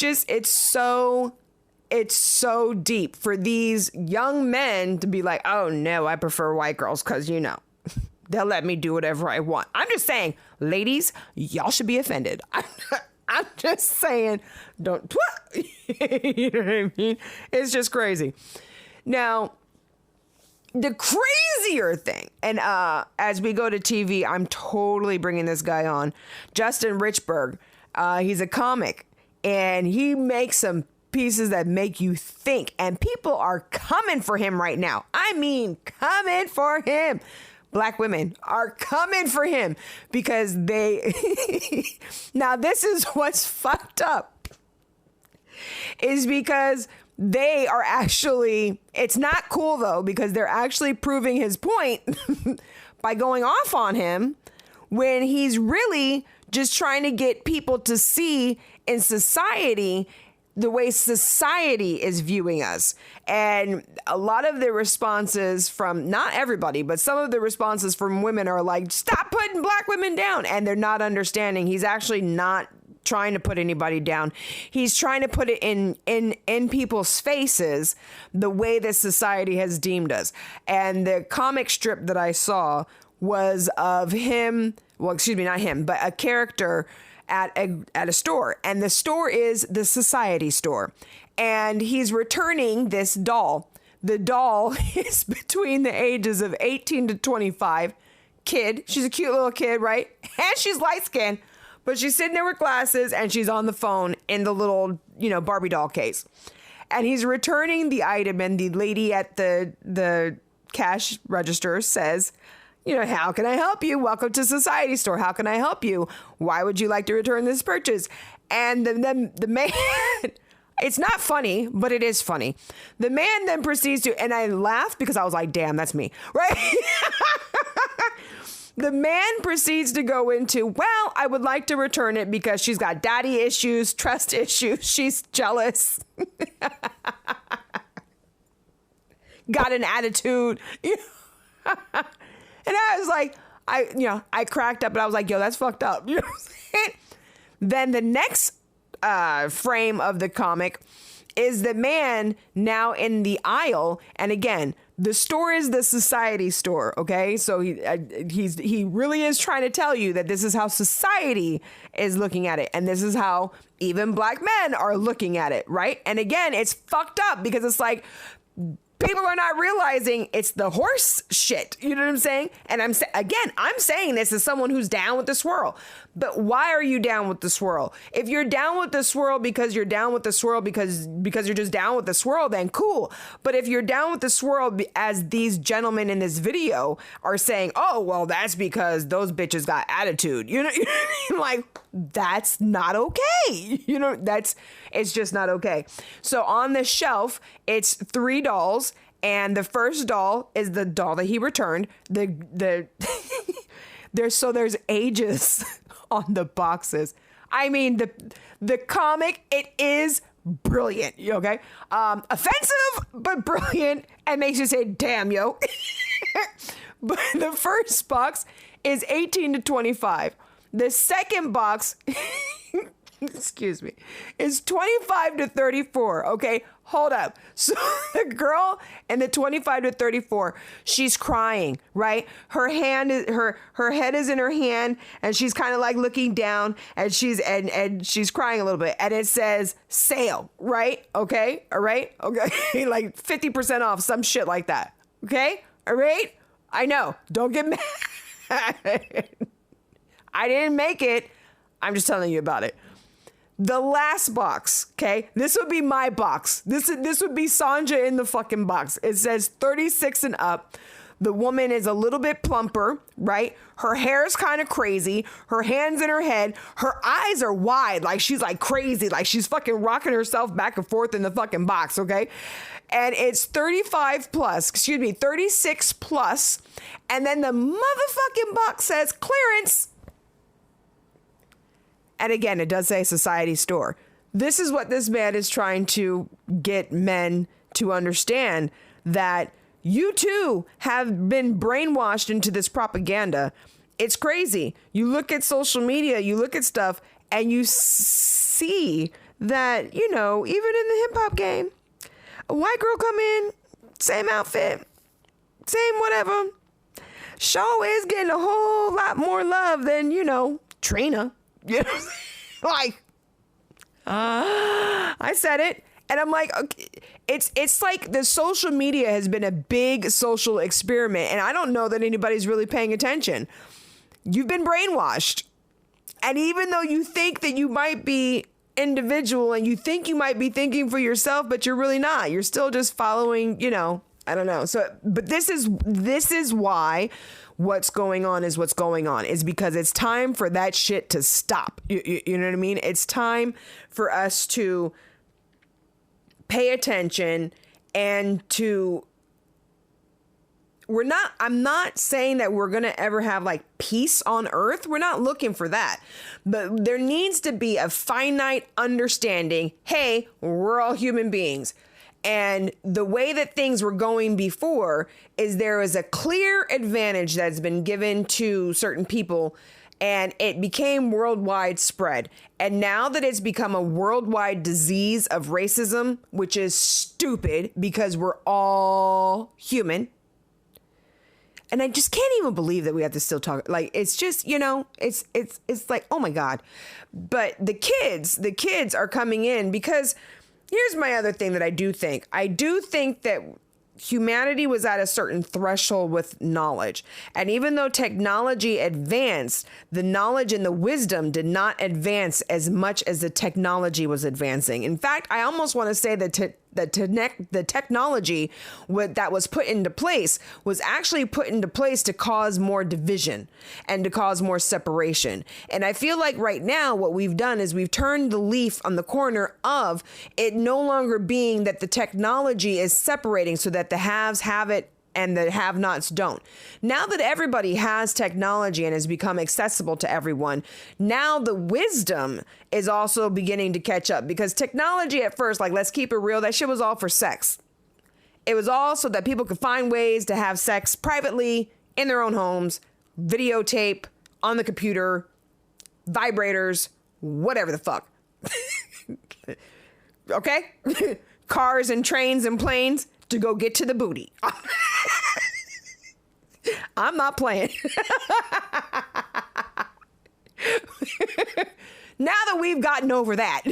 so deep for these young men to be like, oh no, I prefer white girls because, they'll let me do whatever I want. I'm just saying, ladies, y'all should be offended. I'm just saying, don't, you know what I mean? It's just crazy. Now, the crazier thing, and as we go to TV, I'm totally bringing this guy on, Justin Richburg. He's a comic, and he makes some pieces that make you think, and people are coming for him right now. I mean, coming for him. Black women are coming for him because they now this is what's fucked up, is because they are actually, it's not cool though, because they're actually proving his point by going off on him when he's really just trying to get people to see in society the way society is viewing us. And a lot of the responses from, not everybody, but some of the responses from women are like, stop putting black women down. And they're not understanding. He's actually not trying to put anybody down. He's trying to put it in people's faces the way that society has deemed us. And the comic strip that I saw was of him, well, excuse me, not him, but a character at a store, and the store is the Society store, and he's returning this doll. The doll is between the ages of 18 to 25. Kid, she's a cute little kid, right? And she's light skinned, but she's sitting there with glasses and she's on the phone in the little, Barbie doll case. And he's returning the item, and the lady at the cash register says, how can I help you? Welcome to Society store. How can I help you? Why would you like to return this purchase? And then the man, it's not funny, but it is funny. The man then proceeds to, and I laughed because I was like, damn, that's me, right? The man proceeds to go into, well, I would like to return it because she's got daddy issues, trust issues. She's jealous. Got an attitude. And I was like, I cracked up and I was like, yo, that's fucked up. You know what I'm saying? Then the next frame of the comic is the man now in the aisle. And again, the store is the Society store. Okay. So he really is trying to tell you that this is how society is looking at it. And this is how even black men are looking at it. Right. And again, it's fucked up because it's like, people are not realizing it's the horse shit. You know what I'm saying? And I'm saying this as someone who's down with the swirl. But why are you down with the swirl? If you're down with the swirl because you're down with the swirl because you're just down with the swirl, then cool. But if you're down with the swirl, as these gentlemen in this video are saying, oh, well, that's because those bitches got attitude. You know what I mean? Like, that's not okay. It's just not okay. So on the shelf, it's 3 dolls. And the first doll is the doll that he returned. There's ages on the boxes. I mean, the comic, it is brilliant. Okay, offensive but brilliant, and makes you say, "Damn, yo." But the first box is 18 to 25. The second box, excuse me, is 25 to 34. Okay, hold up. So the girl in the 25 to 34, she's crying, right? Her head is in her hand, and she's kind of like looking down, and she's crying a little bit, and it says sale, right? Okay, all right, okay, like 50% off, some shit like that. Okay, all right. I know. Don't get mad. I didn't make it. I'm just telling you about it. The last box, okay? This would be my box. This would be Sanja in the fucking box. It says 36 and up. The woman is a little bit plumper, right? Her hair is kind of crazy. Her hands in her head. Her eyes are wide, like she's like crazy, like she's fucking rocking herself back and forth in the fucking box, okay? And it's 36 plus. And then the motherfucking box says clearance. And again, it does say Society store. This is what this man is trying to get men to understand, that you too have been brainwashed into this propaganda. It's crazy. You look at social media, you look at stuff, and you see that, even in the hip hop game, a white girl come in, same outfit, same whatever. Show is getting a whole lot more love than, Trina. Like, I said it, and I'm like, okay, it's like the social media has been a big social experiment, and I don't know that anybody's really paying attention. You've been brainwashed, and even though you think that you might be individual and you think you might be thinking for yourself, but you're really not. You're still just following, I don't know. So, but this is why what's going on is what's going on, is because it's time for that shit to stop. You know what I mean? It's time for us to pay attention and to I'm not saying that we're going to ever have like peace on earth. We're not looking for that. But there needs to be a finite understanding. Hey, we're all human beings. And the way that things were going before is there is a clear advantage that's been given to certain people, and it became worldwide spread. And now that it's become a worldwide disease of racism, which is stupid because we're all human. And I just can't even believe that we have to still talk. Like, it's just, it's like, oh my God. But the kids are coming in because here's my other thing that I do think. I do think that humanity was at a certain threshold with knowledge. And even though technology advanced, the knowledge and the wisdom did not advance as much as the technology was advancing. In fact, I almost want to say that the technology that was put into place was actually put into place to cause more division and to cause more separation. And I feel like right now what we've done is we've turned the leaf on the corner of it no longer being that the technology is separating so that the haves have it and the have-nots don't. Now that everybody has technology and has become accessible to everyone, now the wisdom is also beginning to catch up, because technology at first, like, let's keep it real, that shit was all for sex. It was all so that people could find ways to have sex privately in their own homes, videotape, on the computer, vibrators, whatever the fuck. Okay? Cars and trains and planes to go get to the booty. I'm not playing. Now that we've gotten over that,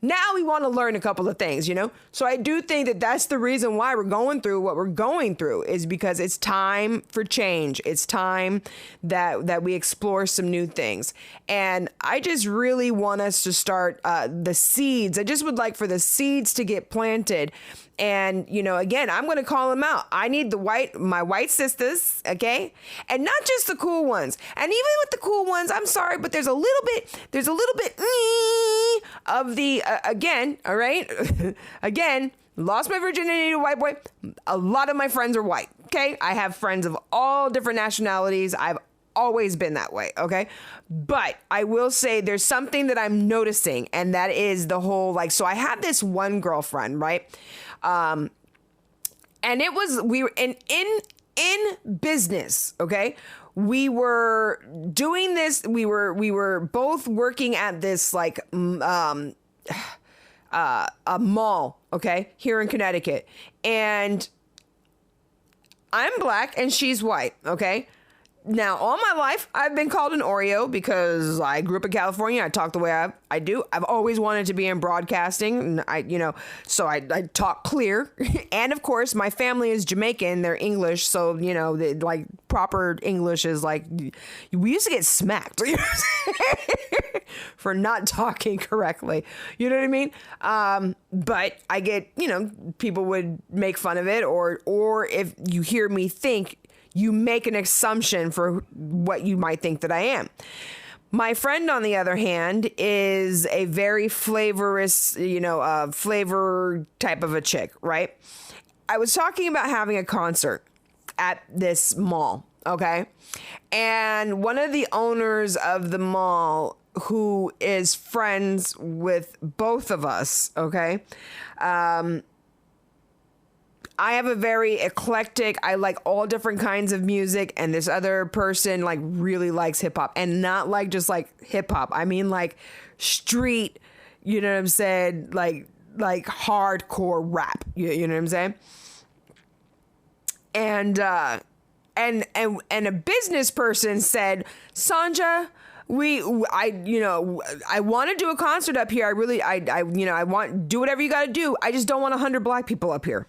now we want to learn a couple of things, So I do think that that's the reason why we're going through what we're going through, is because it's time for change. It's time that we explore some new things. And I just really want us to start the seeds. I just would like for the seeds to get planted. And, again, I'm going to call them out. I need my white sisters, okay? And not just the cool ones. And even with the cool ones, I'm sorry, but there's a little bit of the, again, all right? Again, lost my virginity to a white boy. A lot of my friends are white, okay? I have friends of all different nationalities. I've always been that way, okay? But I will say there's something that I'm noticing, and that is the whole, so I had this one girlfriend, right? And we were in business, okay? We were doing this, we were both working at this a mall, okay, here in Connecticut. And I'm black and she's white, okay? Now, all my life, I've been called an Oreo because I grew up in California. I talk the way I do. I've always wanted to be in broadcasting. And so I talk clear. And of course, my family is Jamaican. They're English. So, proper English is we used to get smacked for not talking correctly. You know what I mean? But I get, people would make fun of it, or if you hear me think, you make an assumption for what you might think that I am. My friend, on the other hand, is a very flavorous, flavor type of a chick, right? I was talking about having a concert at this mall, okay? And one of the owners of the mall, who is friends with both of us, okay? I have a very eclectic, I like all different kinds of music, and this other person really likes hip hop, and not just hip hop. I mean street, you know what I'm saying? Like hardcore rap, you know what I'm saying? And a business person said, Sanja, I want to do a concert up here. I want, do whatever you got to do. I just don't want 100 black people up here.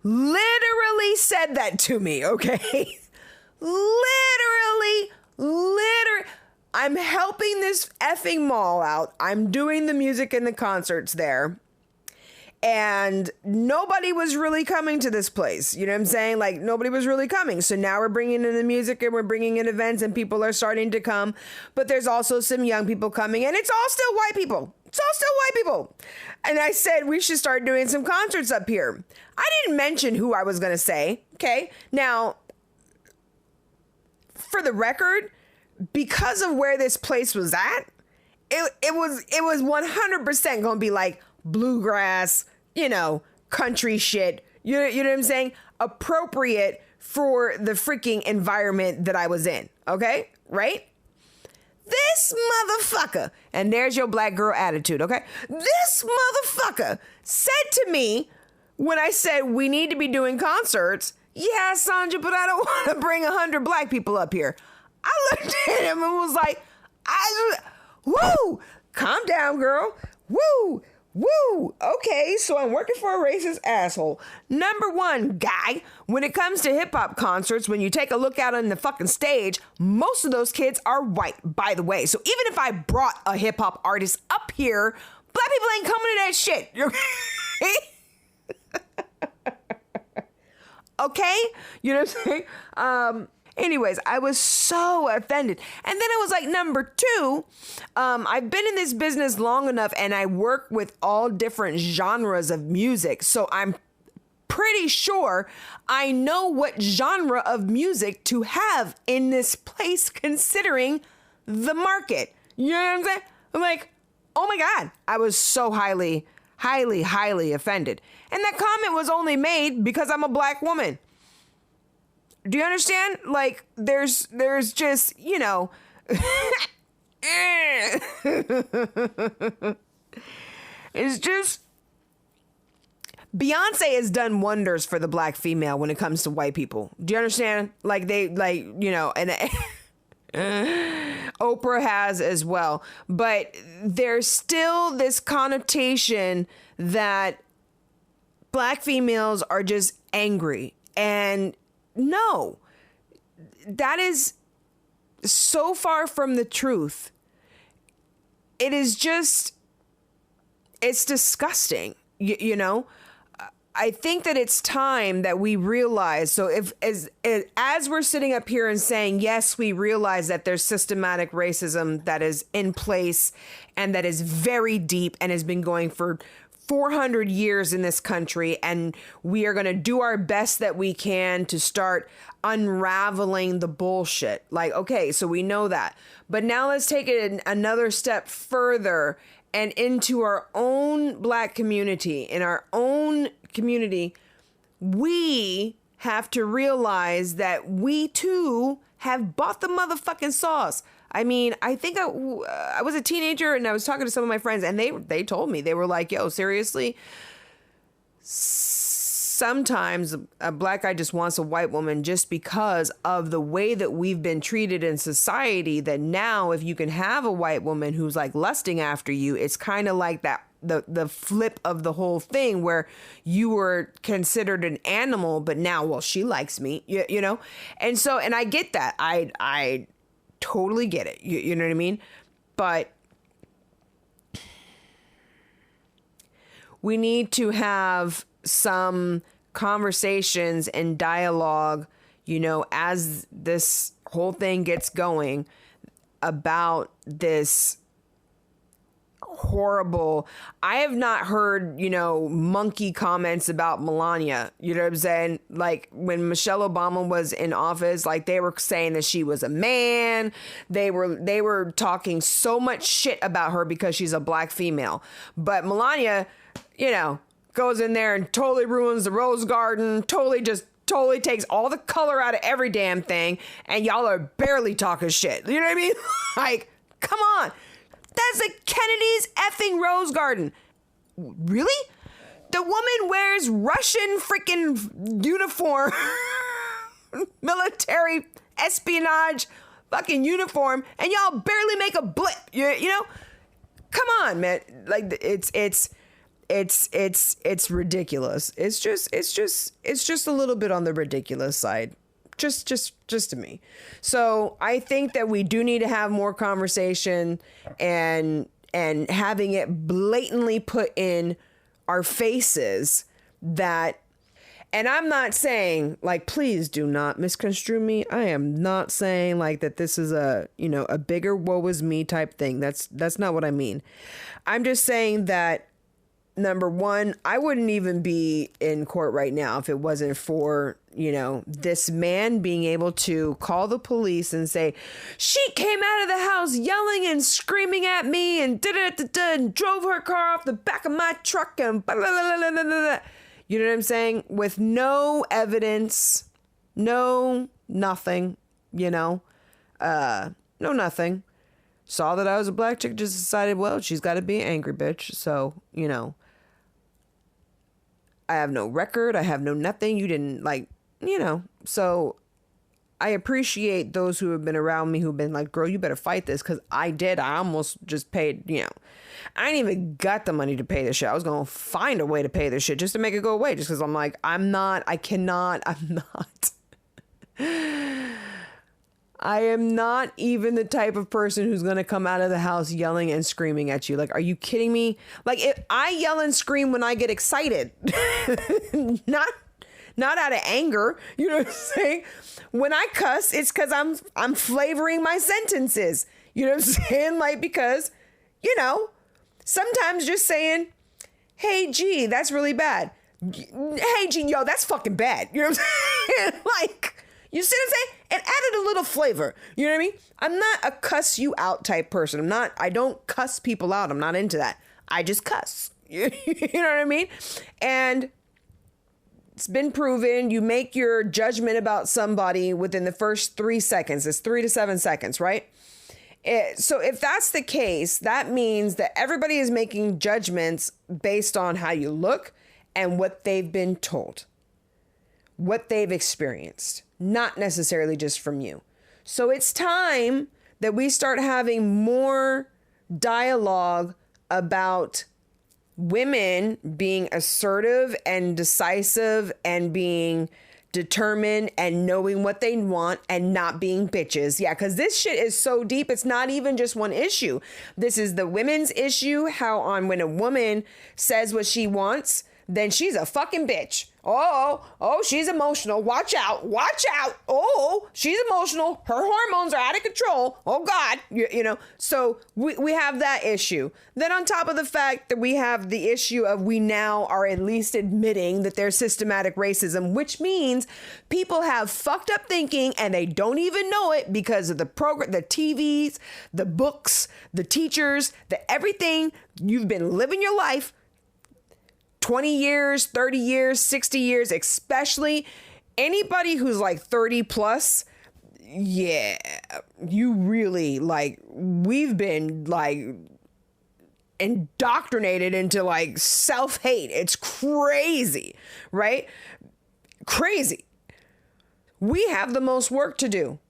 Literally said that to me, okay? Literally. I'm helping this effing mall out. I'm doing the music and the concerts there. And nobody was really coming to this place. You know what I'm saying? Like, nobody was really coming. So now we're bringing in the music and we're bringing in events and people are starting to come. But there's also some young people coming, and it's all still white people. It's all still white people. And I said we should start doing some concerts up here. I didn't mention who I was going to say. Okay. Now, for the record, because of where this place was at, it was 100% going to be like bluegrass, country shit. You know what I'm saying? Appropriate for the freaking environment that I was in. Okay? Right? This motherfucker, and there's your black girl attitude, okay? This motherfucker said to me when I said we need to be doing concerts, yeah, Sandra, but I don't want to bring 100 black people up here. I looked at him and was like, woo, calm down, girl. Woo. Okay, so I'm working for a racist asshole. Number one, guy, when it comes to hip hop concerts, when you take a look out on the fucking stage, most of those kids are white, by the way. So even if I brought a hip hop artist up here, black people ain't coming to that shit. Okay? You know what I'm saying? Anyways, I was so offended. And then it was like, number two, I've been in this business long enough and I work with all different genres of music. So I'm pretty sure I know what genre of music to have in this place considering the market. You know what I'm saying? I'm like, oh my God, I was so highly offended. And that comment was only made because I'm a black woman. Do you understand? Like, there's just, it's just, Beyonce has done wonders for the black female when it comes to white people. Do you understand? And Oprah has as well. But there's still this connotation that black females are just angry. And no, that is so far from the truth. It is just, it's disgusting, I think that it's time that we realize. So as we're sitting up here and saying, yes, we realize that there's systematic racism that is in place and that is very deep and has been going for 400 years in this country, and we are going to do our best that we can to start unraveling the bullshit. Like, okay, so we know that. But now let's take it another step further and into our own black community. In our own community, we have to realize that we too have bought the motherfucking sauce. I mean, I think I was a teenager and I was talking to some of my friends and they told me, they were like, yo, seriously, sometimes a black guy just wants a white woman just because of the way that we've been treated in society, that now if you can have a white woman who's like lusting after you, it's kind of like that the flip of the whole thing where you were considered an animal, but now, well, she likes me, you know? And so, and I get that. I totally get it. You know what I mean? But we need to have some conversations and dialogue, you know, as this whole thing gets going about this horrible. I have not heard, you know, monkey comments about Melania. You know what I'm saying? Like when Michelle Obama was in office, like they were saying that she was a man. They were talking so much shit about her because she's a black female. But Melania, you know, goes in there and totally ruins the rose garden, totally takes all the color out of every damn thing, and y'all are barely talking shit. You know what I mean? Like, come on. That's a Kennedy's effing rose garden. Really? The woman wears Russian freaking uniform, military espionage fucking uniform, and y'all barely make a blip. You know? Come on, man. Like it's ridiculous. It's just a little bit on the ridiculous side. Just to me. So I think that we do need to have more conversation and having it blatantly put in are faces that, and I'm not saying, like, please do not misconstrue me. I am not saying like that this is a, you know, a bigger woe is me type thing. That's not what I mean. I'm just saying that, number one, I wouldn't even be in court right now if it wasn't for, you know, this man being able to call the police and say, she came out of the house yelling and screaming at me and da-da-da-da, and drove her car off the back of my truck and blah, blah, blah, blah, blah, blah. You know what I'm saying? With no evidence, no nothing, you know, no nothing. Saw that I was a black chick, just decided, well, she's got to be an angry bitch. So, you know, I have no record. I have no nothing. You didn't, like, you know. So I appreciate those who have been around me who've been like, girl, you better fight this. Because I did. I almost just paid, you know. I ain't even got the money to pay this shit. I was going to find a way to pay this shit just to make it go away. Just because I'm like, I'm not. I am not even the type of person who's going to come out of the house yelling and screaming at you. Like, are you kidding me? Like, if I yell and scream when I get excited, not out of anger, you know what I'm saying? When I cuss, it's because I'm flavoring my sentences. You know what I'm saying? Like, because, you know, sometimes just saying, hey, G, that's really bad. Hey, G, yo, that's fucking bad. You know what I'm saying? Like, you see what I'm saying? And added a little flavor. You know what I mean? I'm not a cuss you out type person. I don't cuss people out. I'm not into that. I just cuss. You know what I mean? And it's been proven. You make your judgment about somebody within the first 3 seconds. It's 3 to 7 seconds, right? So if that's the case, that means that everybody is making judgments based on how you look and what they've been told, what they've experienced. Not necessarily just from you. So it's time that we start having more dialogue about women being assertive and decisive and being determined and knowing what they want and not being bitches. Yeah, because this shit is so deep. It's not even just one issue. This is the women's issue. How on when a woman says what she wants, then she's a fucking bitch. Oh, she's emotional. Watch out. Oh, she's emotional. Her hormones are out of control. Oh, God. You know, so we have that issue. Then on top of the fact that we have the issue of we now are at least admitting that there's systematic racism, which means people have fucked up thinking and they don't even know it because of the program, the TVs, the books, the teachers, the everything. You've been living your life 20 years, 30 years, 60 years, especially anybody who's like 30 plus. Yeah, you really like, we've been like indoctrinated into like self-hate. It's crazy, right? Crazy. We have the most work to do.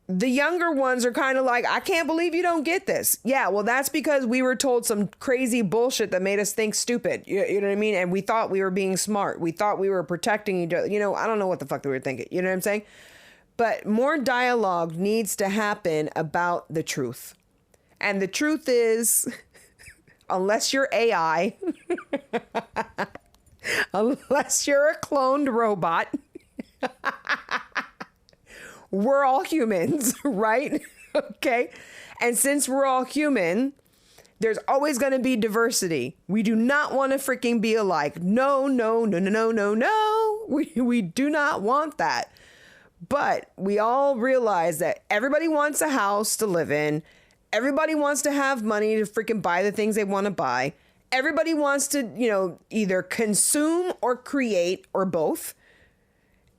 The younger ones are kind of like, I can't believe you don't get this. Yeah, well, that's because we were told some crazy bullshit that made us think stupid. You know what I mean? And we thought we were being smart. We thought we were protecting each other. You know, I don't know what the fuck they were thinking. You know what I'm saying? But more dialogue needs to happen about the truth. And the truth is, unless you're AI, unless you're a cloned robot, we're all humans, right? Okay. And since we're all human, there's always going to be diversity. We do not want to freaking be alike. No. We do not want that. But we all realize that everybody wants a house to live in. Everybody wants to have money to freaking buy the things they want to buy. Everybody wants to, you know, either consume or create or both.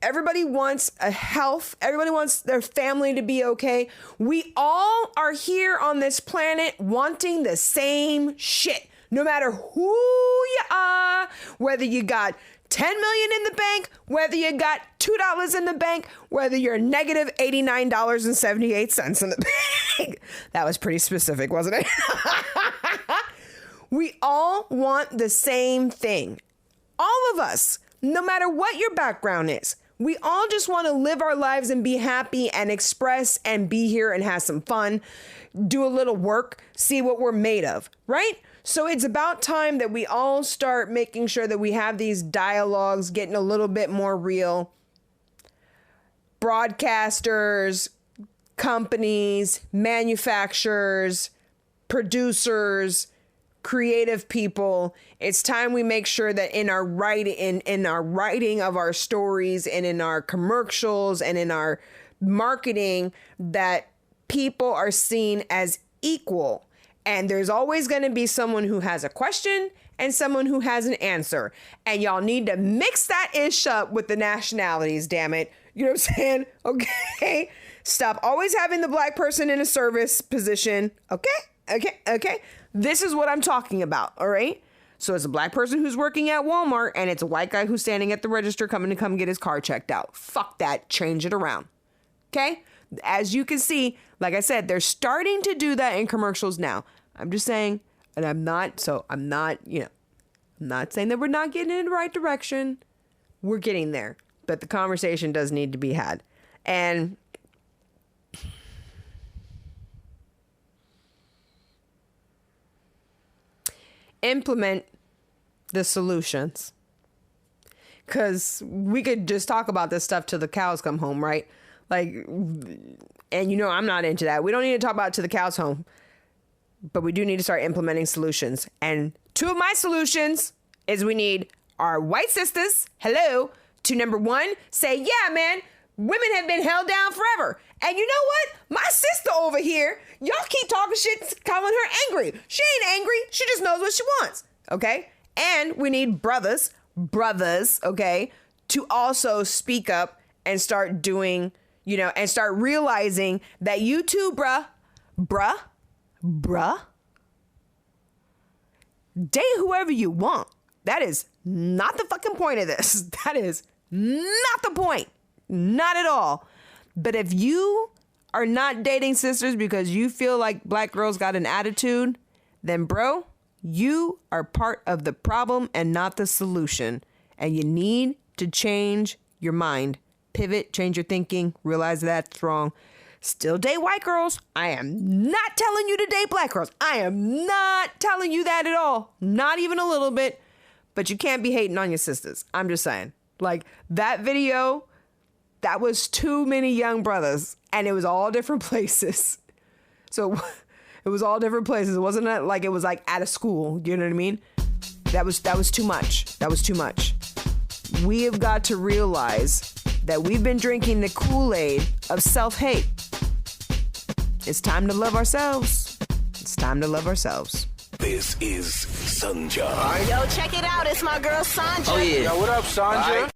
Everybody wants a health. Everybody wants their family to be okay. We all are here on this planet wanting the same shit. No matter who you are, whether you got 10 million in the bank, whether you got $2 in the bank, whether you're negative $89.78 in the bank. That was pretty specific, wasn't it? We all want the same thing. All of us, no matter what your background is. We all just want to live our lives and be happy and express and be here and have some fun, do a little work, see what we're made of, right? So it's about time that we all start making sure that we have these dialogues getting a little bit more real. Broadcasters, companies, manufacturers, producers, creative people. It's time we make sure that in our writing of our stories and in our commercials and in our marketing, that people are seen as equal. And there's always going to be someone who has a question and someone who has an answer. And y'all need to mix that ish up with the nationalities, damn it. You know what I'm saying? Okay. Stop always having the black person in a service position. Okay. This is what I'm talking about. All right. So it's a black person who's working at Walmart and it's a white guy who's standing at the register coming to come get his car checked out. Fuck that. Change it around. Okay. As you can see, like I said, they're starting to do that in commercials now. I'm just saying, and I'm not saying that we're not getting in the right direction. We're getting there, but the conversation does need to be had. And implement the solutions. Because we could just talk about this stuff till the cows come home, right? Like, and you know, I'm not into that. We don't need to talk about it till the cows home, but we do need to start implementing solutions. And two of my solutions is we need our white sisters, to number one, say, yeah, man, women have been held down forever. And you know what? My sister over here, y'all keep talking shit, calling her angry. She ain't angry. She just knows what she wants. Okay. And we need brothers, okay, to also speak up and start doing, and start realizing that you too, bruh, date whoever you want. That is not the fucking point of this. That is not the point. Not at all. But if you are not dating sisters because you feel like black girls got an attitude, then bro, you are part of the problem and not the solution. And you need to change your mind. Pivot, change your thinking, realize that's wrong. Still date white girls. I am not telling you to date black girls. I am not telling you that at all. Not even a little bit. But you can't be hating on your sisters. I'm just saying. Like, that video, that was too many young brothers. And it was all different places. So it was all different places. It wasn't like it was like at a school. You know what I mean? That was too much. That was too much. We have got to realize that we've been drinking the Kool-Aid of self-hate. It's time to love ourselves. It's time to love ourselves. This is Sanja. Yo, check it out. It's my girl Sanja. Oh, yeah. Yo, what up, Sanja?